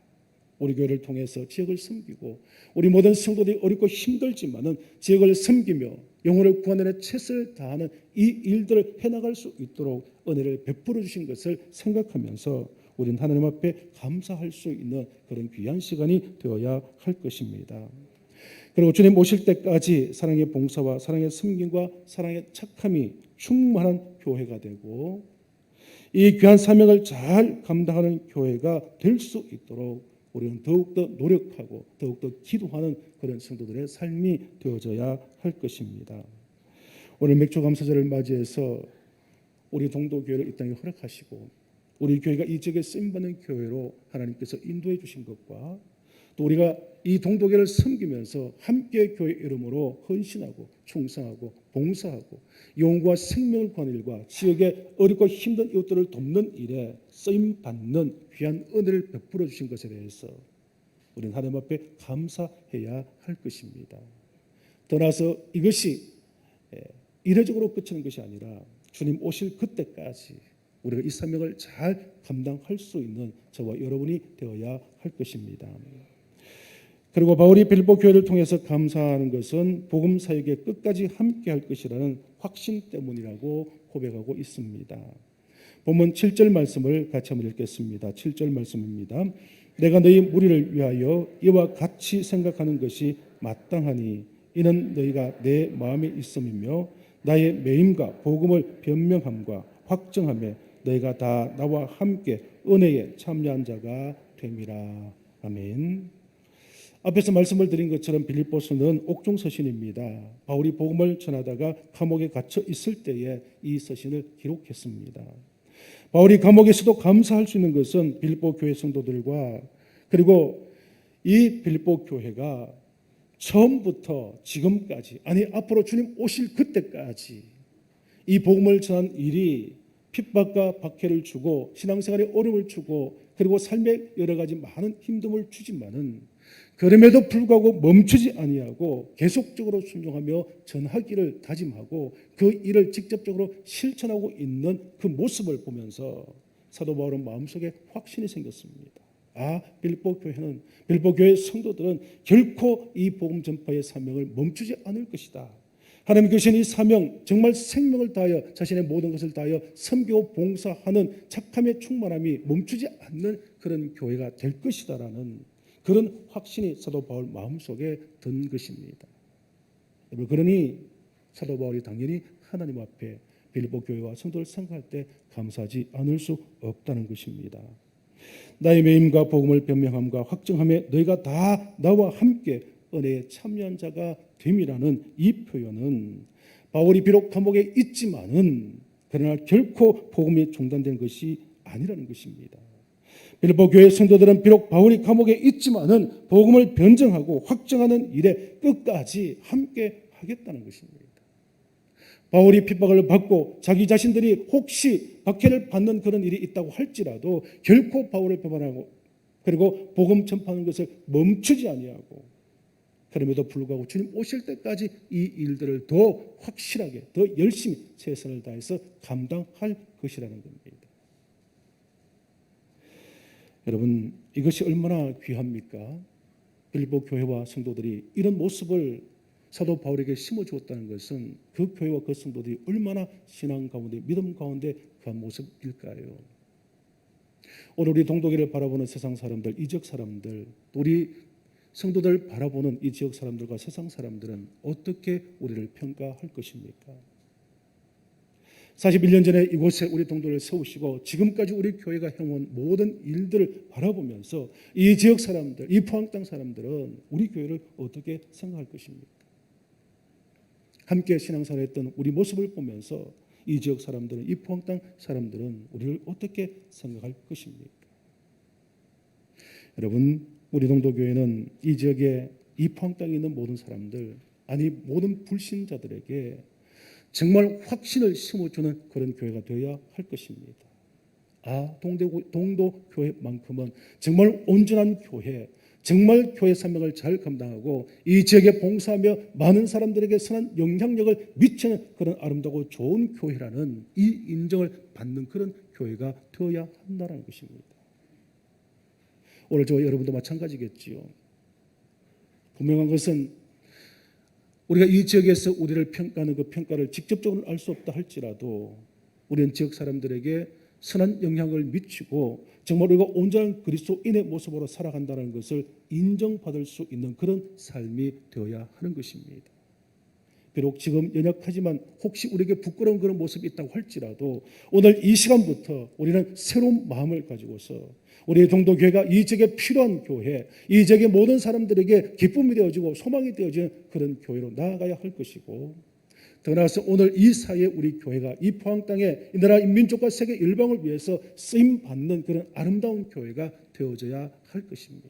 우리 교회를 통해서 지역을 섬기고, 우리 모든 성도들이 어렵고 힘들지만은 지역을 섬기며 영혼을 구하는 데 최선을 다하는 이 일들을 해나갈 수 있도록 은혜를 베풀어 주신 것을 생각하면서 우리는 하나님 앞에 감사할 수 있는 그런 귀한 시간이 되어야 할 것입니다. 그리고 주님 오실 때까지 사랑의 봉사와 사랑의 섬김과 사랑의 착함이 충만한 교회가 되고, 이 귀한 사명을 잘 감당하는 교회가 될 수 있도록 우리는 더욱더 노력하고 더욱더 기도하는 그런 성도들의 삶이 되어져야 할 것입니다. 오늘 맥주감사절을 맞이해서 우리 동도교회를 이 땅에 허락하시고 우리 교회가 이 지역에 쓰임받는 교회로 하나님께서 인도해 주신 것과, 또 우리가 이 동도교회를 섬기면서 함께 교회 이름으로 헌신하고 충성하고 봉사하고 영혼과 생명을 구하는 일과 지역의 어렵고 힘든 이웃들을 돕는 일에 쓰임받는 귀한 은혜를 베풀어 주신 것에 대해서 우리는 하나님 앞에 감사해야 할 것입니다. 떠나서 이것이 이례적으로 그치는 것이 아니라 주님 오실 그때까지 우리가 이 사명을 잘 감당할 수 있는 저와 여러분이 되어야 할 것입니다. 그리고 바울이 빌립보 교회를 통해서 감사하는 것은 복음 사역에 끝까지 함께 할 것이라는 확신 때문이라고 고백하고 있습니다. 본문 7절 말씀을 같이 한번 읽겠습니다. 7절 말씀입니다. 내가 너희 무리를 위하여 이와 같이 생각하는 것이 마땅하니 이는 너희가 내 마음에 있음이며 나의 매임과 복음을 변명함과 확정함에 너희가 다 나와 함께 은혜에 참여한 자가 됨이라. 아멘. 앞에서 말씀을 드린 것처럼 빌립보서는 옥중 서신입니다. 바울이 복음을 전하다가 감옥에 갇혀 있을 때에 이 서신을 기록했습니다. 바울이 감옥에서도 감사할 수 있는 것은 빌립보 교회 성도들과, 그리고 이 빌립보 교회가 처음부터 지금까지, 아니 앞으로 주님 오실 그때까지 이 복음을 전한 일이 핍박과 박해를 주고 신앙생활에 어려움을 주고 그리고 삶에 여러 가지 많은 힘듦을 주지만은 그럼에도 불구하고 멈추지 아니하고 계속적으로 순종하며 전하기를 다짐하고 그 일을 직접적으로 실천하고 있는 그 모습을 보면서 사도 바울은 마음속에 확신이 생겼습니다. 빌립보 교회는, 빌립보 교회 성도들은 결코 이 복음 전파의 사명을 멈추지 않을 것이다. 하나님 주신 이 사명, 정말 생명을 다하여 자신의 모든 것을 다하여 섬기고 봉사하는 착함의 충만함이 멈추지 않는 그런 교회가 될 것이다라는 그런 확신이 사도 바울 마음속에 든 것입니다. 그러니 사도 바울이 당연히 하나님 앞에 빌립보 교회와 성도를 생각할 때 감사하지 않을 수 없다는 것입니다. 나의 매임과 복음을 변명함과 확정함에 너희가 다 나와 함께 은혜에 참여한 자가 됨이라는 이 표현은 바울이 비록 감옥에 있지만은 그러나 결코 복음이 중단된 것이 아니라는 것입니다. 빌립보 교회 성도들은 비록 바울이 감옥에 있지만은 복음을 변증하고 확정하는 일에 끝까지 함께 하겠다는 것입니다. 바울이 핍박을 받고 자기 자신들이 혹시 박해를 받는 그런 일이 있다고 할지라도 결코 바울을 배반하고 그리고 복음 전파하는 것을 멈추지 아니하고 그럼에도 불구하고 주님 오실 때까지 이 일들을 더 확실하게 더 열심히 최선을 다해서 감당할 것이라는 겁니다. 여러분, 이것이 얼마나 귀합니까? 빌립보 교회와 성도들이 이런 모습을 사도 바울에게 심어주었다는 것은 그 교회와 그 성도들이 얼마나 신앙 가운데 믿음 가운데 그한 모습일까요? 오늘 우리 동독일을 바라보는 세상 사람들, 이 지역 사람들, 우리 성도들 바라보는 이 지역 사람들과 세상 사람들은 어떻게 우리를 평가할 것입니까? 41년 전에 이곳에 우리 동독을 세우시고 지금까지 우리 교회가 해온 모든 일들을 바라보면서 이 지역 사람들, 이 포항 땅 사람들은 우리 교회를 어떻게 생각할 것입니까? 함께 신앙생활을 했던 우리 모습을 보면서 이 지역 사람들은, 이 포항 땅 사람들은 우리를 어떻게 생각할 것입니까? 여러분, 우리 동독교회는 이 지역에, 이 포항 땅에 있는 모든 사람들, 아니 모든 불신자들에게 정말 확신을 심어주는 그런 교회가 되어야 할 것입니다. 동도교회만큼은 정말 온전한 교회, 정말 교회 사명을 잘 감당하고 이 지역에 봉사하며 많은 사람들에게 선한 영향력을 미치는 그런 아름다고 좋은 교회라는 이 인정을 받는 그런 교회가 되어야 한다는 것입니다. 오늘 저와 여러분도 마찬가지겠지요. 분명한 것은 우리가 이 지역에서 우리를 평가하는 그 평가를 직접적으로 알 수 없다 할지라도 우리는 지역 사람들에게 선한 영향을 미치고 정말 우리가 온전한 그리스도인의 모습으로 살아간다는 것을 인정받을 수 있는 그런 삶이 되어야 하는 것입니다. 비록 지금 연약하지만 혹시 우리에게 부끄러운 그런 모습이 있다고 할지라도 오늘 이 시간부터 우리는 새로운 마음을 가지고서 우리 동도교회가 이 지역에 필요한 교회, 이 지역의 모든 사람들에게 기쁨이 되어지고 소망이 되어지는 그런 교회로 나아가야 할 것이고, 더 나아가서 오늘 이 사이에 우리 교회가 이 포항 땅에 이 나라 민족과 세계 일방을 위해서 쓰임 받는 그런 아름다운 교회가 되어져야 할 것입니다.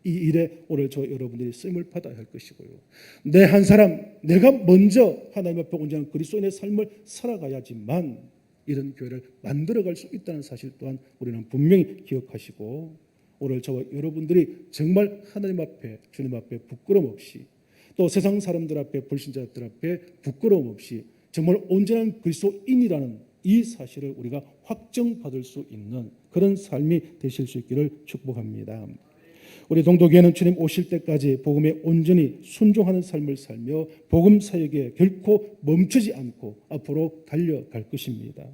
이 일에 오늘 저 여러분들이 쓰임을 받아야 할 것이고요. 내 한 사람, 내가 먼저 하나님 앞에 온전한 그리스도인의 삶을 살아가야지만 이런 교회를 만들어갈 수 있다는 사실 또한 우리는 분명히 기억하시고, 오늘 저와 여러분들이 정말 하나님 앞에, 주님 앞에 부끄럼 없이, 또 세상 사람들 앞에, 불신자들 앞에 부끄러움 없이 정말 온전한 그리스도인이라는 이 사실을 우리가 확정받을 수 있는 그런 삶이 되실 수 있기를 축복합니다. 우리 동독교회는 주님 오실 때까지 복음에 온전히 순종하는 삶을 살며 복음 사역에 결코 멈추지 않고 앞으로 달려갈 것입니다.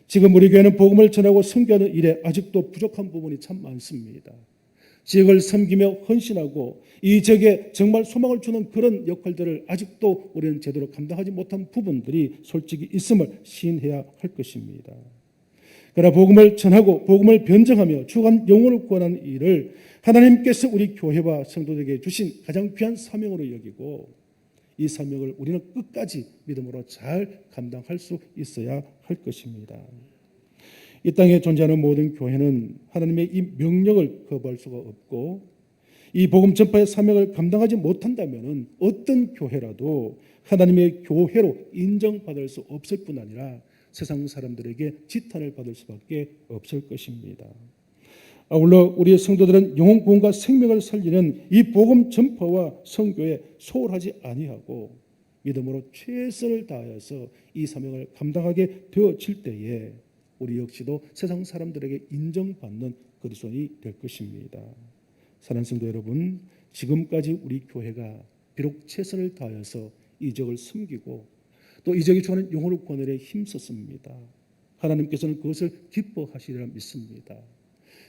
지금 우리 교회는 복음을 전하고 선교하는 일에 아직도 부족한 부분이 참 많습니다. 지역을 섬기며 헌신하고 이 지역에 정말 소망을 주는 그런 역할들을 아직도 우리는 제대로 감당하지 못한 부분들이 솔직히 있음을 시인해야 할 것입니다. 그러나 복음을 전하고 복음을 변증하며 죽은 영혼을 구원하는 일을 하나님께서 우리 교회와 성도들에게 주신 가장 귀한 사명으로 여기고, 이 사명을 우리는 끝까지 믿음으로 잘 감당할 수 있어야 할 것입니다. 이 땅에 존재하는 모든 교회는 하나님의 이 명령을 거부할 수가 없고, 이 복음 전파의 사명을 감당하지 못한다면 어떤 교회라도 하나님의 교회로 인정받을 수 없을 뿐 아니라 세상 사람들에게 지탄을 받을 수밖에 없을 것입니다. 아울러 우리의 성도들은 영혼 구원과 생명을 살리는 이 복음 전파와 선교에 소홀하지 아니하고 믿음으로 최선을 다하여서 이 사명을 감당하게 되어질 때에 우리 역시도 세상 사람들에게 인정받는 그리스도인이 될 것입니다. 사랑하는 성도 여러분, 지금까지 우리 교회가 비록 최선을 다하여서 이 지역을 섬기고 또 이 지역이 주하는 영혼을 구원에 힘썼습니다. 하나님께서는 그것을 기뻐하시리라 믿습니다.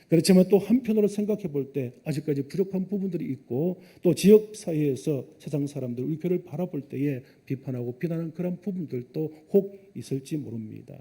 그렇지만 또 한편으로 생각해 볼 때 아직까지 부족한 부분들이 있고, 또 지역 사회에서 세상 사람들 우리 교회를 바라볼 때에 비판하고 비난하는 그런 부분들도 혹 있을지 모릅니다.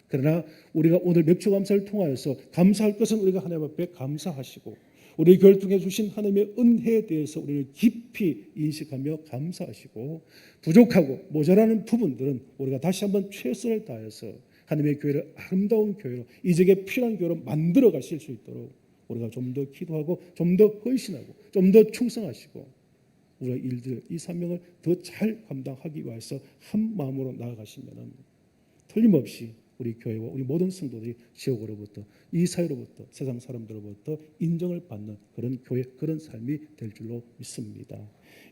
그러나 우리가 오늘 맥주 감사를 통하여서 감사할 것은 우리가 하나님 앞에 감사하시고, 우리 교회를 통해 주신 하나님의 은혜에 대해서 우리를 깊이 인식하며 감사하시고, 부족하고 모자라는 부분들은 우리가 다시 한번 최선을 다해서 하나님의 교회를 아름다운 교회로, 이 지역에 필요한 교회로 만들어 가실 수 있도록 우리가 좀 더 기도하고 좀 더 헌신하고 좀 더 충성하시고 우리가 일들 이 사명을 더 잘 감당하기 위해서 한 마음으로 나아가시면은 틀림없이 우리 교회와 우리 모든 성도들이 지옥으로부터 이 사회로부터 세상 사람들로부터 인정을 받는 그런 교회 그런 삶이 될 줄로 믿습니다.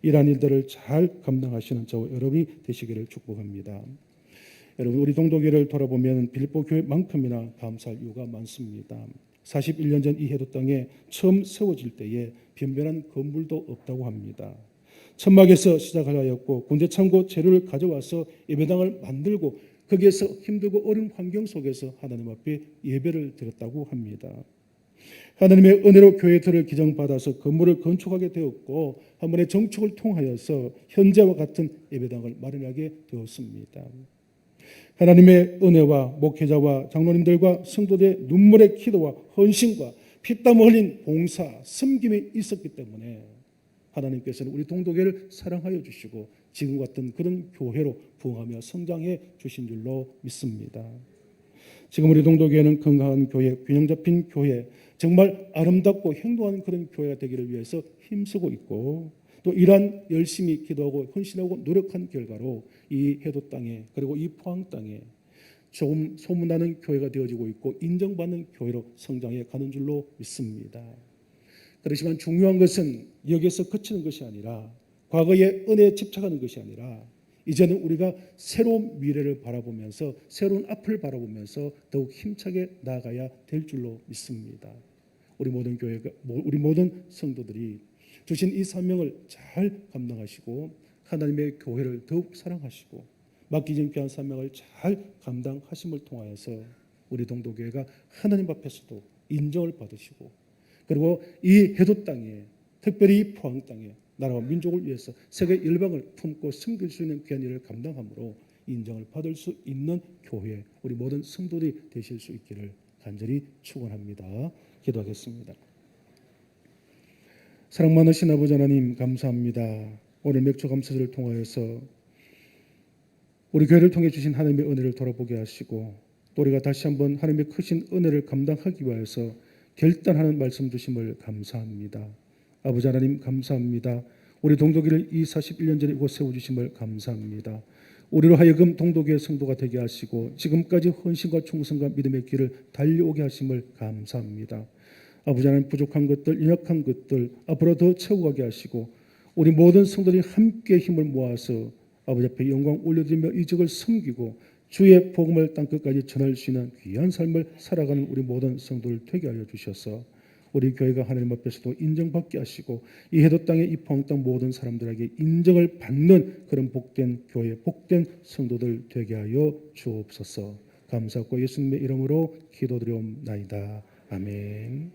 이러한 일들을 잘 감당하시는 저와 여러분이 되시기를 축복합니다. 여러분 우리 동독교회를 돌아보면 빌립보 교회만큼이나 감사할 이유가 많습니다. 41년 전 이 해도 땅에 처음 세워질 때에 변변한 건물도 없다고 합니다. 천막에서 시작하였고 군대 창고 재료를 가져와서 예배당을 만들고 거기에서 힘들고 어려운 환경 속에서 하나님 앞에 예배를 드렸다고 합니다. 하나님의 은혜로 교회들을 기정받아서 건물을 건축하게 되었고 한 번의 정축을 통하여서 현재와 같은 예배당을 마련하게 되었습니다. 하나님의 은혜와 목회자와 장로님들과 성도들의 눈물의 기도와 헌신과 피땀 흘린 봉사, 섬김이 있었기 때문에 하나님께서는 우리 동독교회를 사랑하여 주시고 지금 같은 그런 교회로 부흥하며 성장해 주신 줄로 믿습니다. 지금 우리 동독교회는 건강한 교회, 균형 잡힌 교회, 정말 아름답고 행동하는 그런 교회가 되기를 위해서 힘쓰고 있고 또 이러한 열심히 기도하고 헌신하고 노력한 결과로 이 해도 땅에 그리고 이 포항 땅에 조금 소문나는 교회가 되어지고 있고 인정받는 교회로 성장해 가는 줄로 믿습니다. 그렇지만 중요한 것은 여기에서 그치는 것이 아니라 과거의 은혜에 집착하는 것이 아니라 이제는 우리가 새로운 미래를 바라보면서 새로운 앞을 바라보면서 더욱 힘차게 나아가야 될 줄로 믿습니다. 우리 모든 교회가 우리 모든 성도들이 주신 이 사명을 잘 감당하시고 하나님의 교회를 더욱 사랑하시고 맡기진 귀한 사명을 잘 감당하심을 통하여서 우리 동독교회가 하나님 앞에서도 인정을 받으시고 그리고 이 해도 땅에 특별히 이 포항 땅에 나라와 민족을 위해서 세계 열방을 품고 섬길 수 있는 귀한 일을 감당함으로 인정을 받을 수 있는 교회 우리 모든 성도들이 되실 수 있기를 간절히 축원합니다. 기도하겠습니다. 사랑 많으신 아버지 하나님 감사합니다. 오늘 맥주 감사절을 통하여서 우리 교회를 통해 주신 하나님의 은혜를 돌아보게 하시고 또 우리가 다시 한번 하나님의 크신 은혜를 감당하기 위해서 결단하는 말씀 주심을 감사합니다. 아버지 하나님 감사합니다. 우리 동독교회를 이 41년 전에 이곳 세워주심을 감사합니다. 우리로 하여금 동독교회 성도가 되게 하시고 지금까지 헌신과 충성과 믿음의 길을 달려오게 하심을 감사합니다. 아버지 하나님 부족한 것들 연약한 것들 앞으로 더 채워가게 하시고 우리 모든 성도들이 함께 힘을 모아서 아버지 앞에 영광 올려드리며 이적을 섬기고 주의 복음을 땅끝까지 전할 수 있는 귀한 삶을 살아가는 우리 모든 성도를 되게 하여 주셔서 우리 교회가 하나님 앞에서도 인정받게 하시고 이 해도 땅의 이 포항 땅 모든 사람들에게 인정을 받는 그런 복된 교회 복된 성도들 되게 하여 주옵소서. 감사하고 예수님의 이름으로 기도드리옵나이다. 아멘.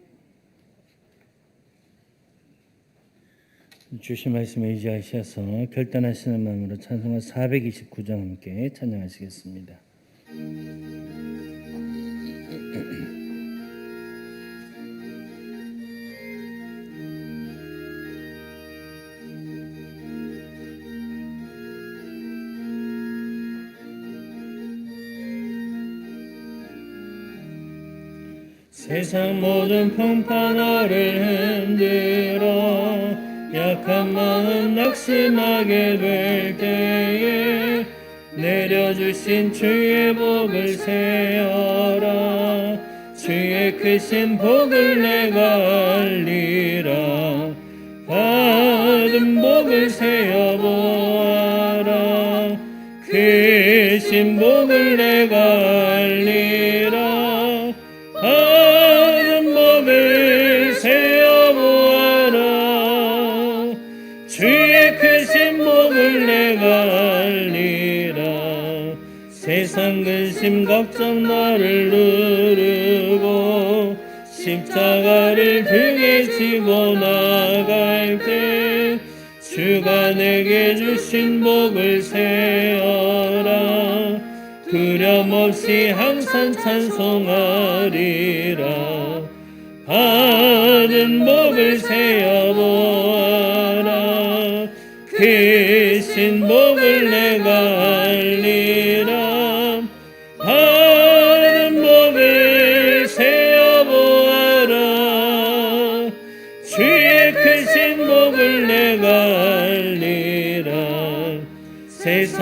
주신 말씀에 의지하셔서 결단하시는 마음으로 찬송가 429장 함께 찬양하시겠습니다. 세상 모든 풍파 나를 흔들어 약한 마음 낙심하게 될 때에 내려주신 주의 복을 세어라. 주의 크신 복을 내가 알리라. 받은 복을 세어보아라. 크신 복을 내가 알리라. 받은 복을 세어보아라. 주의 크신 복을 내가 알리라. 세상 근심 걱정 나를 누르고 십자가를 등에 지고 나갈 때 주가 내게 주신 복을 세어라. 두려움없이 항상 찬송하리라. 받은 복을 세어보아라. 크신 복을 내가 알리라. 받은 복을 세어보아라. 주의 크신 복을 내가 알리라.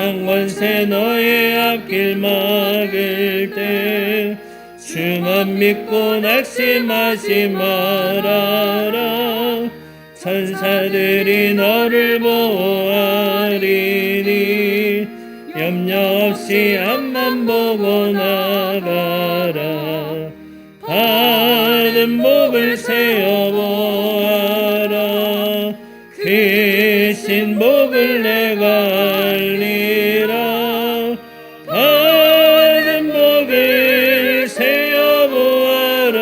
세상 권세 너의 앞길 막을 때 주만 믿고 낙심하지 말아라. 천사들이 너를 보호하리니 염려 없이 앞만 보고 나가라. 받은 복을 세어보아라. 크신 복을 내가 알리라. 받은 복을 세어보아라.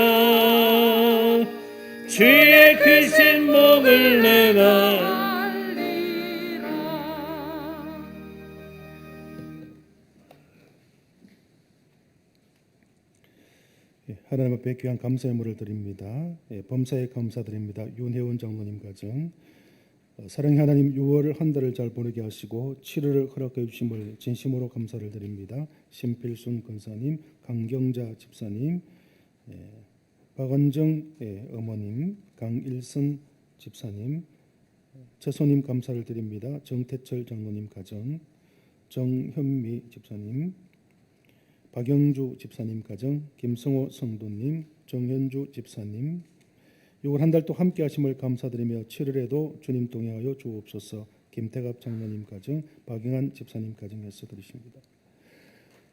주의 크신 복을 내가 하나님 앞에 귀한 감사의 물을 드립니다. 범사에 감사드립니다. 윤혜원 장로님 가정 사랑의 하나님 6월을 한 달을 잘 보내게 하시고 7월을 허락해 주심을 진심으로 감사를 드립니다. 심필순 권사님, 강경자 집사님, 박은정 어머님, 강일선 집사님, 최소님 감사를 드립니다. 정태철 장로님 가정, 정현미 집사님, 박영주 집사님 가정, 김성호 성도님, 정현주 집사님, 6월 한 달 또 함께 하심을 감사드리며 7월에도 주님 동행하여 주옵소서. 김태갑 장로님 가정, 박영한 집사님 가정에서 드리십니다.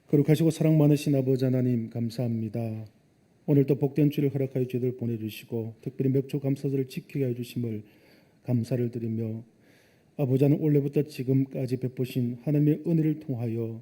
거룩하시고 사랑 많으신 아버지 하나님 감사합니다. 오늘도 복된 주를 허락하여 저희들 보내주시고 특별히 맥주 감사절을 지키게 해주심을 감사를 드리며 아버지 하나님 올해부터 지금까지 베푸신 하나님의 은혜를 통하여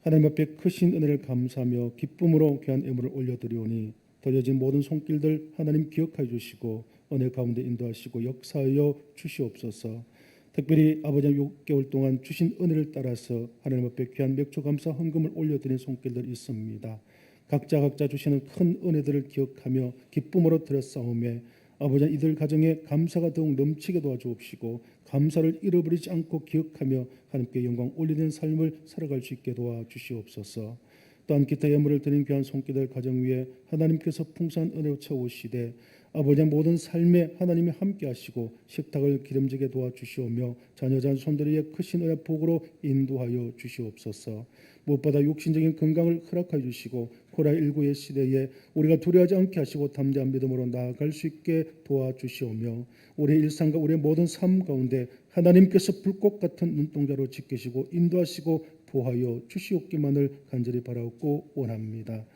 하나님 앞에 크신 은혜를 감사하며 기쁨으로 귀한 예물을 올려드리오니 더뎌진 모든 손길들 하나님 기억하여 주시고 은혜 가운데 인도하시고 역사하여 주시옵소서. 특별히 아버지 6개월 동안 주신 은혜를 따라서 하나님 앞에 귀한 맥주 감사 헌금을 올려드린 손길들 있습니다. 각자 주시는 큰 은혜들을 기억하며 기쁨으로 드렸사오매 아버지 이들 가정에 감사가 더욱 넘치게 도와주옵시고 감사를 잃어버리지 않고 기억하며 하나님께 영광 올리는 삶을 살아갈 수 있게 도와주시옵소서. 또한 기타 예물을 드린 귀한 손길들 가정 위에 하나님께서 풍성한 은혜로 채우시되 아버지의 모든 삶에 하나님이 함께 하시고 식탁을 기름지게 도와주시오며 자녀 손들에게 크신 은혜 복으로 인도하여 주시옵소서. 무엇보다 육신적인 건강을 허락하여 주시고 코로나19의 시대에 우리가 두려워하지 않게 하시고 담대한 믿음으로 나아갈 수 있게 도와주시오며 우리의 일상과 우리의 모든 삶 가운데 하나님께서 불꽃 같은 눈동자로 지키시고 인도하시고 보호하여 주시옵기만을 간절히 바라옵고 원합니다.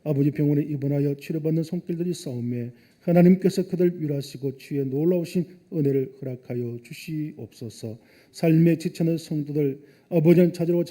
아버지 병원에 입원하여 치료받는 손길들이 싸움에 하나님께서 그들 위로하시고 주의 놀라우신 은혜를 허락하여 주시옵소서. 삶에 지쳐는 성도들 아버지는 좌절하고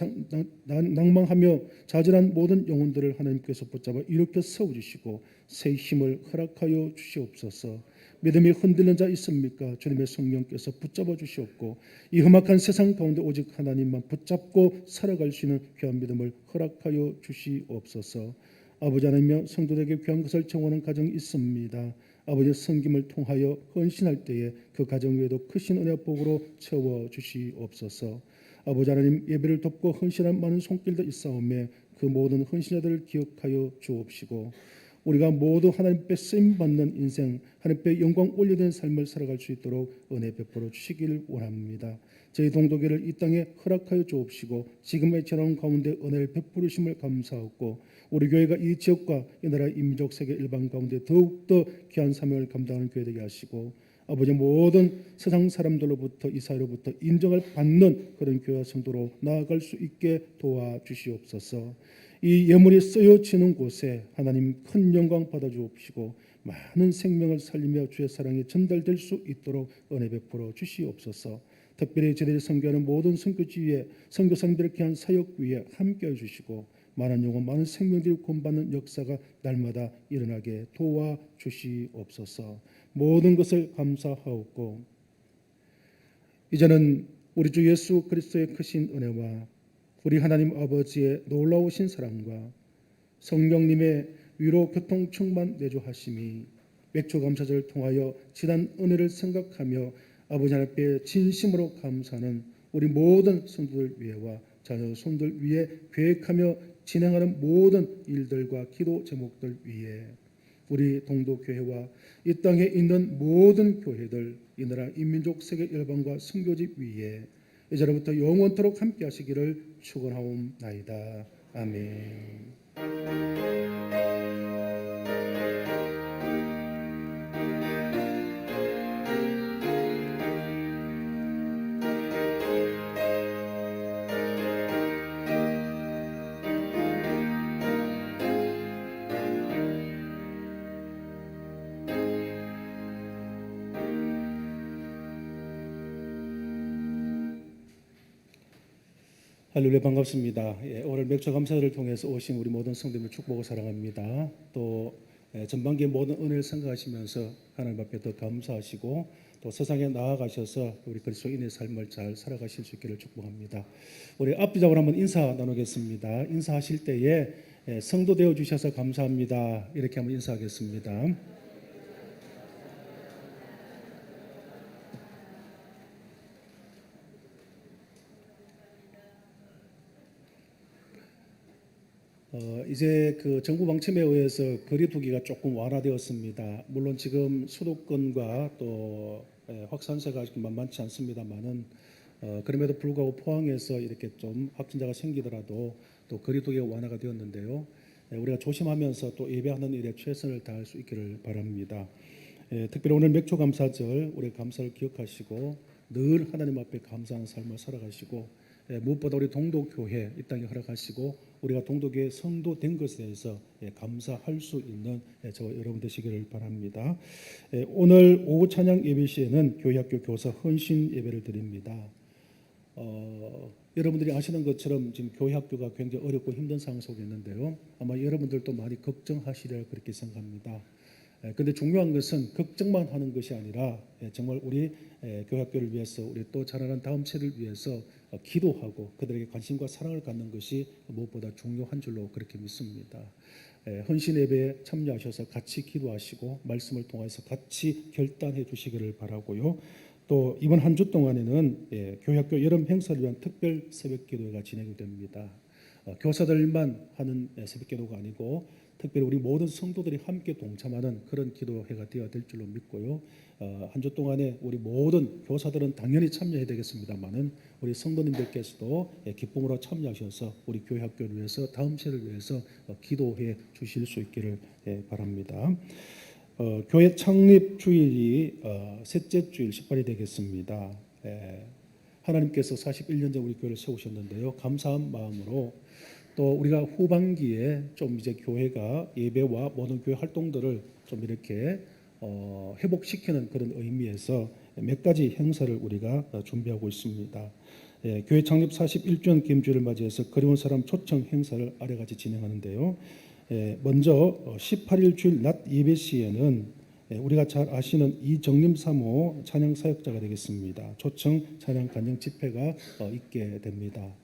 낭망하며 좌절한 모든 영혼들을 하나님께서 붙잡아 일으켜 세워주시고 새 힘을 허락하여 주시옵소서. 믿음이 흔들린 자 있습니까? 주님의 성령께서 붙잡아 주시옵고 이 험악한 세상 가운데 오직 하나님만 붙잡고 살아갈 수 있는 귀한 믿음을 허락하여 주시옵소서. 아버지 하나님이여 성도들에게 귀한 것을 청하는 가정이 있습니다. 아버지의 섬김을 통하여 헌신할 때에 그 가정 외에도 크신 은혜 복으로 채워 주시옵소서. 아버지 하나님 예배를 돕고 헌신한 많은 손길도 있사오매 그 모든 헌신자들을 기억하여 주옵시고 우리가 모두 하나님께 쓰임받는 인생 하나님께 영광 올려드리는 삶을 살아갈 수 있도록 은혜 베풀어 주시길 원합니다. 저희 동도교를 이 땅에 허락하여 주옵시고 지금의 전황 가운데 은혜를 베푸르심을 감사하고 우리 교회가 이 지역과 이 나라 인민족 세계 일반 가운데 더욱더 귀한 사명을 감당하는 교회 되게 하시고 아버지 모든 세상 사람들로부터 이 사회로부터 인정을 받는 그런 교회와 성도로 나아갈 수 있게 도와주시옵소서. 이 예물이 쓰여지는 곳에 하나님 큰 영광 받아주옵시고 많은 생명을 살리며 주의 사랑이 전달될 수 있도록 은혜 베풀어 주시옵소서. 특별히 저희들이 선교하는 모든 선교지에 선교사님들을 귀한 사역 위에 함께해 주시고 많은 영혼 많은 생명들이 구원받는 역사가 날마다 일어나게 도와주시옵소서. 모든 것을 감사하옵고 이제는 우리 주 예수 그리스도의 크신 은혜와 우리 하나님 아버지의 놀라우신 사랑과 성령님의 위로 교통 충만 내주하심이 맥주 감사절을 통하여 지난 은혜를 생각하며 아버지 하나님께 진심으로 감사하는 우리 모든 성도들 위에와 자녀 손들 위에 계획하며 진행하는 모든 일들과 기도 제목들 위에 우리 동도교회와 이 땅에 있는 모든 교회들 이 나라 인민족 세계 열방과 선교집 위에 이제로부터 영원토록 함께 하시기를 축원하옵나이다. 아멘. 할렐루야, 반갑습니다. 오늘 맥주 감사를 통해서 오신 우리 모든 성도님을 축복하고 사랑합니다. 또 전반기의 모든 은혜를 생각하시면서 하나님 앞에 더 감사하시고 또 세상에 나아가셔서 우리 그리스도인의 삶을 잘 살아가실 수 있기를 축복합니다. 우리 앞뒤적으로 한번 인사 나누겠습니다. 인사하실 때에 성도 되어 주셔서 감사합니다. 이렇게 한번 인사하겠습니다. 이제 그 정부 방침에 의해서 거리두기가 조금 완화되었습니다. 물론 지금 수도권과 또 확산세가 아직 만만치 않습니다만은 그럼에도 불구하고 포항에서 이렇게 좀 확진자가 생기더라도 또 거리두기가 완화가 되었는데요. 우리가 조심하면서 또 예배하는 일에 최선을 다할 수 있기를 바랍니다. 특별히 오늘 맥주 감사절 우리 감사를 기억하시고 늘 하나님 앞에 감사하는 삶을 살아가시고 무엇보다 우리 동독교회 이 땅에 허락하시고 우리가 동독교회 성도 된 것에 대해서 감사할 수 있는 저와 여러분 되시기를 바랍니다. 오늘 오후 찬양 예배 시에는 교회학교 교사 헌신 예배를 드립니다. 여러분들이 아시는 것처럼 지금 교회학교가 굉장히 어렵고 힘든 상황 속에 있는데요. 아마 여러분들도 많이 걱정하시리라 그렇게 생각합니다. 그런데 중요한 것은 걱정만 하는 것이 아니라 정말 우리 교회학교를 위해서 우리 또 자라는 다음 세대를 위해서 기도하고 그들에게 관심과 사랑을 갖는 것이 무엇보다 중요한 줄로 그렇게 믿습니다. 헌신 예배에 참여하셔서 같이 기도하시고 말씀을 통해서 같이 결단해 주시기를 바라고요. 또 이번 한 주 동안에는 교회학교 여름 행사를 위한 특별 새벽기도회가 진행이 됩니다. 교사들만 하는 새벽기도가 아니고 특별히 우리 모든 성도들이 함께 동참하는 그런 기도회가 되어야 될 줄로 믿고요. 한 주 동안에 우리 모든 교사들은 당연히 참여해야 되겠습니다만은 우리 성도님들께서도 기쁨으로 참여하셔서 우리 교회 학교를 위해서 다음 세를 위해서 기도해 주실 수 있기를 바랍니다. 교회 창립 주일이 셋째 주일 18일이 되겠습니다. 하나님께서 41년 전 우리 교회를 세우셨는데요. 감사한 마음으로 또 우리가 후반기에 좀 이제 교회가 예배와 모든 교회 활동들을 좀 이렇게 회복시키는 그런 의미에서 몇 가지 행사를 우리가 준비하고 있습니다. 교회 창립 41주년 기념주일을 맞이해서 그리운 사람 초청 행사를 아래같이 진행하는데요. 먼저 18일 주일 낮 예배 시에는 우리가 잘 아시는 이정림 사모 찬양 사역자가 되겠습니다. 초청 찬양 간증 집회가 있게 됩니다.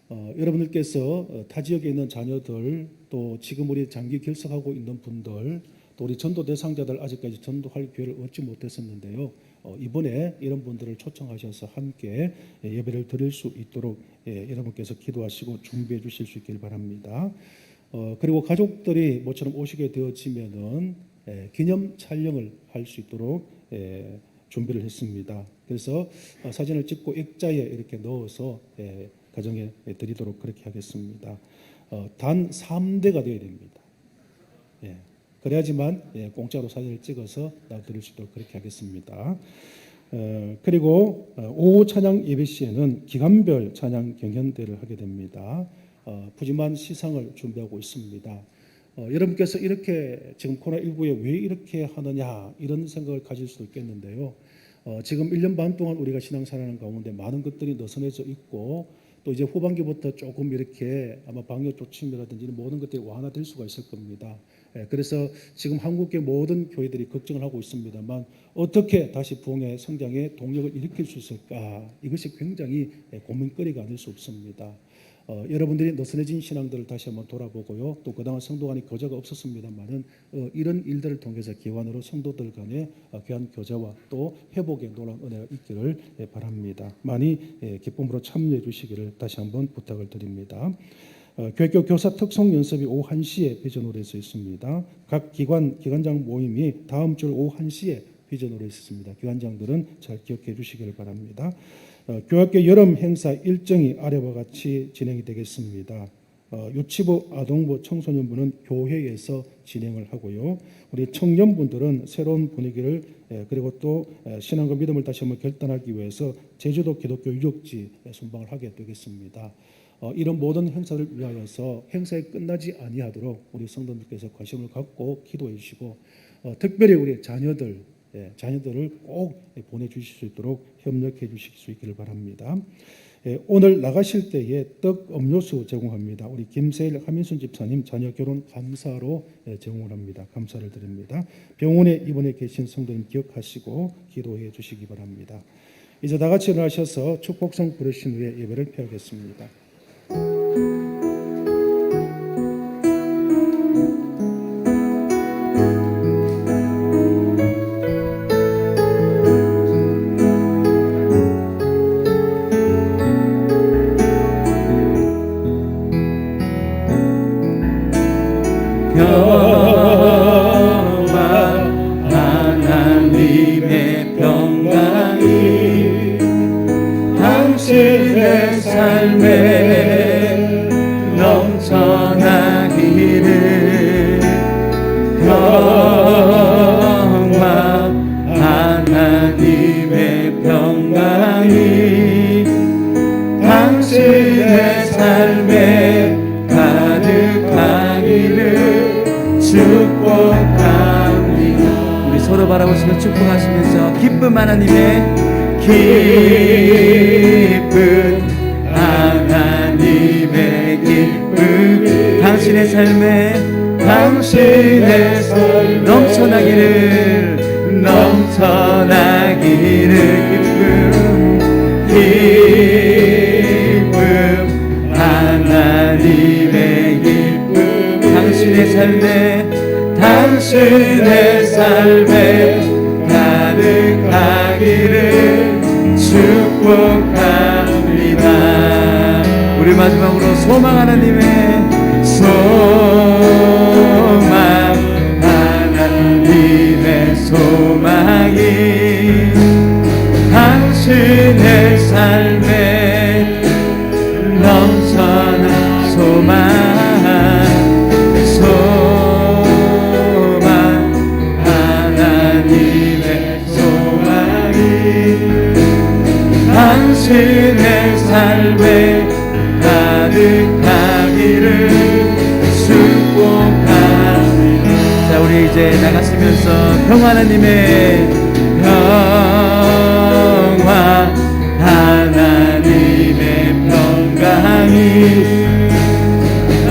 여러분들께서 타 지역에 있는 자녀들 또 지금 우리 장기 결석하고 있는 분들 또 우리 전도 대상자들 아직까지 전도할 기회를 얻지 못했었는데요. 이번에 이런 분들을 초청하셔서 함께 예배를 드릴 수 있도록 여러분께서 기도하시고 준비해 주실 수 있기를 바랍니다. 그리고 가족들이 모처럼 오시게 되어지면은 기념 촬영을 할 수 있도록 준비를 했습니다. 그래서 사진을 찍고 액자에 이렇게 넣어서 가정에 드리도록 그렇게 하겠습니다. 단 3대가 되어야 됩니다. 그래야지만 공짜로 사진을 찍어서 놔드릴 수 있도록 그렇게 하겠습니다. 그리고 오후 찬양 예배 시에는 기간별 찬양 경연대를 하게 됩니다. 푸짐한 시상을 준비하고 있습니다. 여러분께서 이렇게 지금 코로나19에 왜 이렇게 하느냐 이런 생각을 가질 수도 있겠는데요. 지금 1년 반 동안 우리가 신앙생활하는 가운데 많은 것들이 느슨해져 있고 또 이제 후반기부터 조금 이렇게 아마 방역 조치라든지 이런 모든 것들이 완화될 수가 있을 겁니다. 그래서 지금 한국의 모든 교회들이 걱정을 하고 있습니다만 어떻게 다시 부흥의 성장에 동력을 일으킬 수 있을까 이것이 굉장히 고민거리가 아닐 수 없습니다. 여러분들이 느슨해진 신앙들을 다시 한번 돌아보고요. 또 그동안 성도 간에 교제가 없었습니다만은 이런 일들을 통해서 기관으로 성도들 간의 귀한 교제와 또 회복의 놀라운 은혜가 있기를 바랍니다. 많이 기쁨으로 참여해 주시기를 다시 한번 부탁을 드립니다. 교회교 교사 특송 연습이 오후 1시에 비전홀에 있습니다. 각 기관장 모임이 다음 주 오후 1시에 비전홀에 있습니다. 기관장들은 잘 기억해 주시기를 바랍니다. 교학교 여름 행사 일정이 아래와 같이 진행이 되겠습니다. 유치부, 아동부, 청소년부는 교회에서 진행을 하고요. 우리 청년분들은 새로운 분위기를 그리고 또 신앙과 믿음을 다시 한번 결단하기 위해서 제주도 기독교 유적지 순방을 하게 되겠습니다. 이런 모든 행사를 위하여서 행사에 끝나지 아니하도록 우리 성도님께서 관심을 갖고 기도해 주시고 특별히 우리 자녀들을 꼭 보내주실 수 있도록 협력해 주실 수 있기를 바랍니다. 오늘 나가실 때에 떡 음료수 제공합니다. 우리 김세일 하민순 집사님 자녀 결혼 감사로 제공을 합니다. 감사를 드립니다. 병원에 입원해 계신 성도님 기억하시고 기도해 주시기 바랍니다. 이제 다 같이 일어나셔서 축복성 부르신 후에 예배를 펴겠습니다. 평강 하나님의 평강이 당신의 삶에 넘쳐나기를 평강 하나님의 평강이 당신의 삶에 가득하기를 축복합니다. 우리 서로 바라보시며 축복하시면서 기쁨 하나님의 기쁨 당신의 삶에 넘쳐나기를 기쁨 하나님의 기쁨 당신의 삶에 가득하기를 축복합니다. 우리 마지막으로 소망 하나님의 소망이 당신의 삶에 넘쳐난 소망 하나님의 소망이 당신의 삶에 가득하기를 축복합니다. 자, 우리 이제 나가시면서 하나님의 평화 하나님의 평강이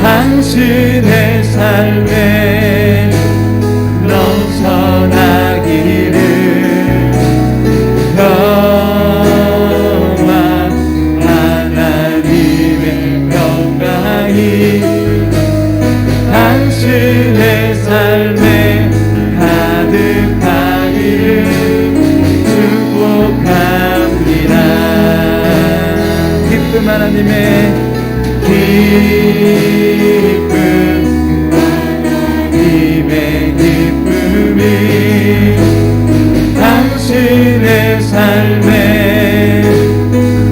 당신의 삶에 넘쳐나기를 평화 하나님의 평강이 당신의 삶에 가득하기를 축복합니다. 기쁨 하나님의 기쁨이 당신의 삶에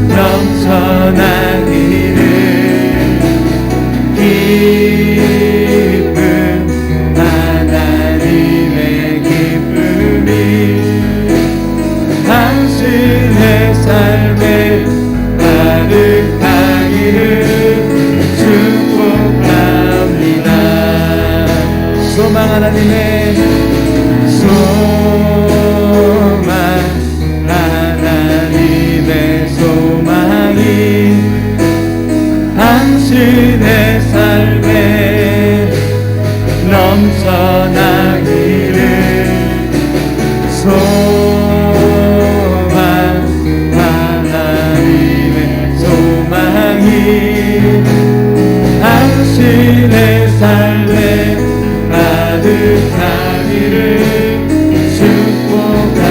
넘쳐나기를 기쁨 하나님의 기쁨이 당신의 삶에 가득하기를 축복합니다. 소망 하나님의 소망이 당신의 삶에 넘쳐나기를 소망 하나님의 소망이 당신의 삶에 가득하기를 축복합니다.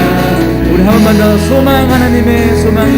우리 한 번만 더 소망 하나님의 소망이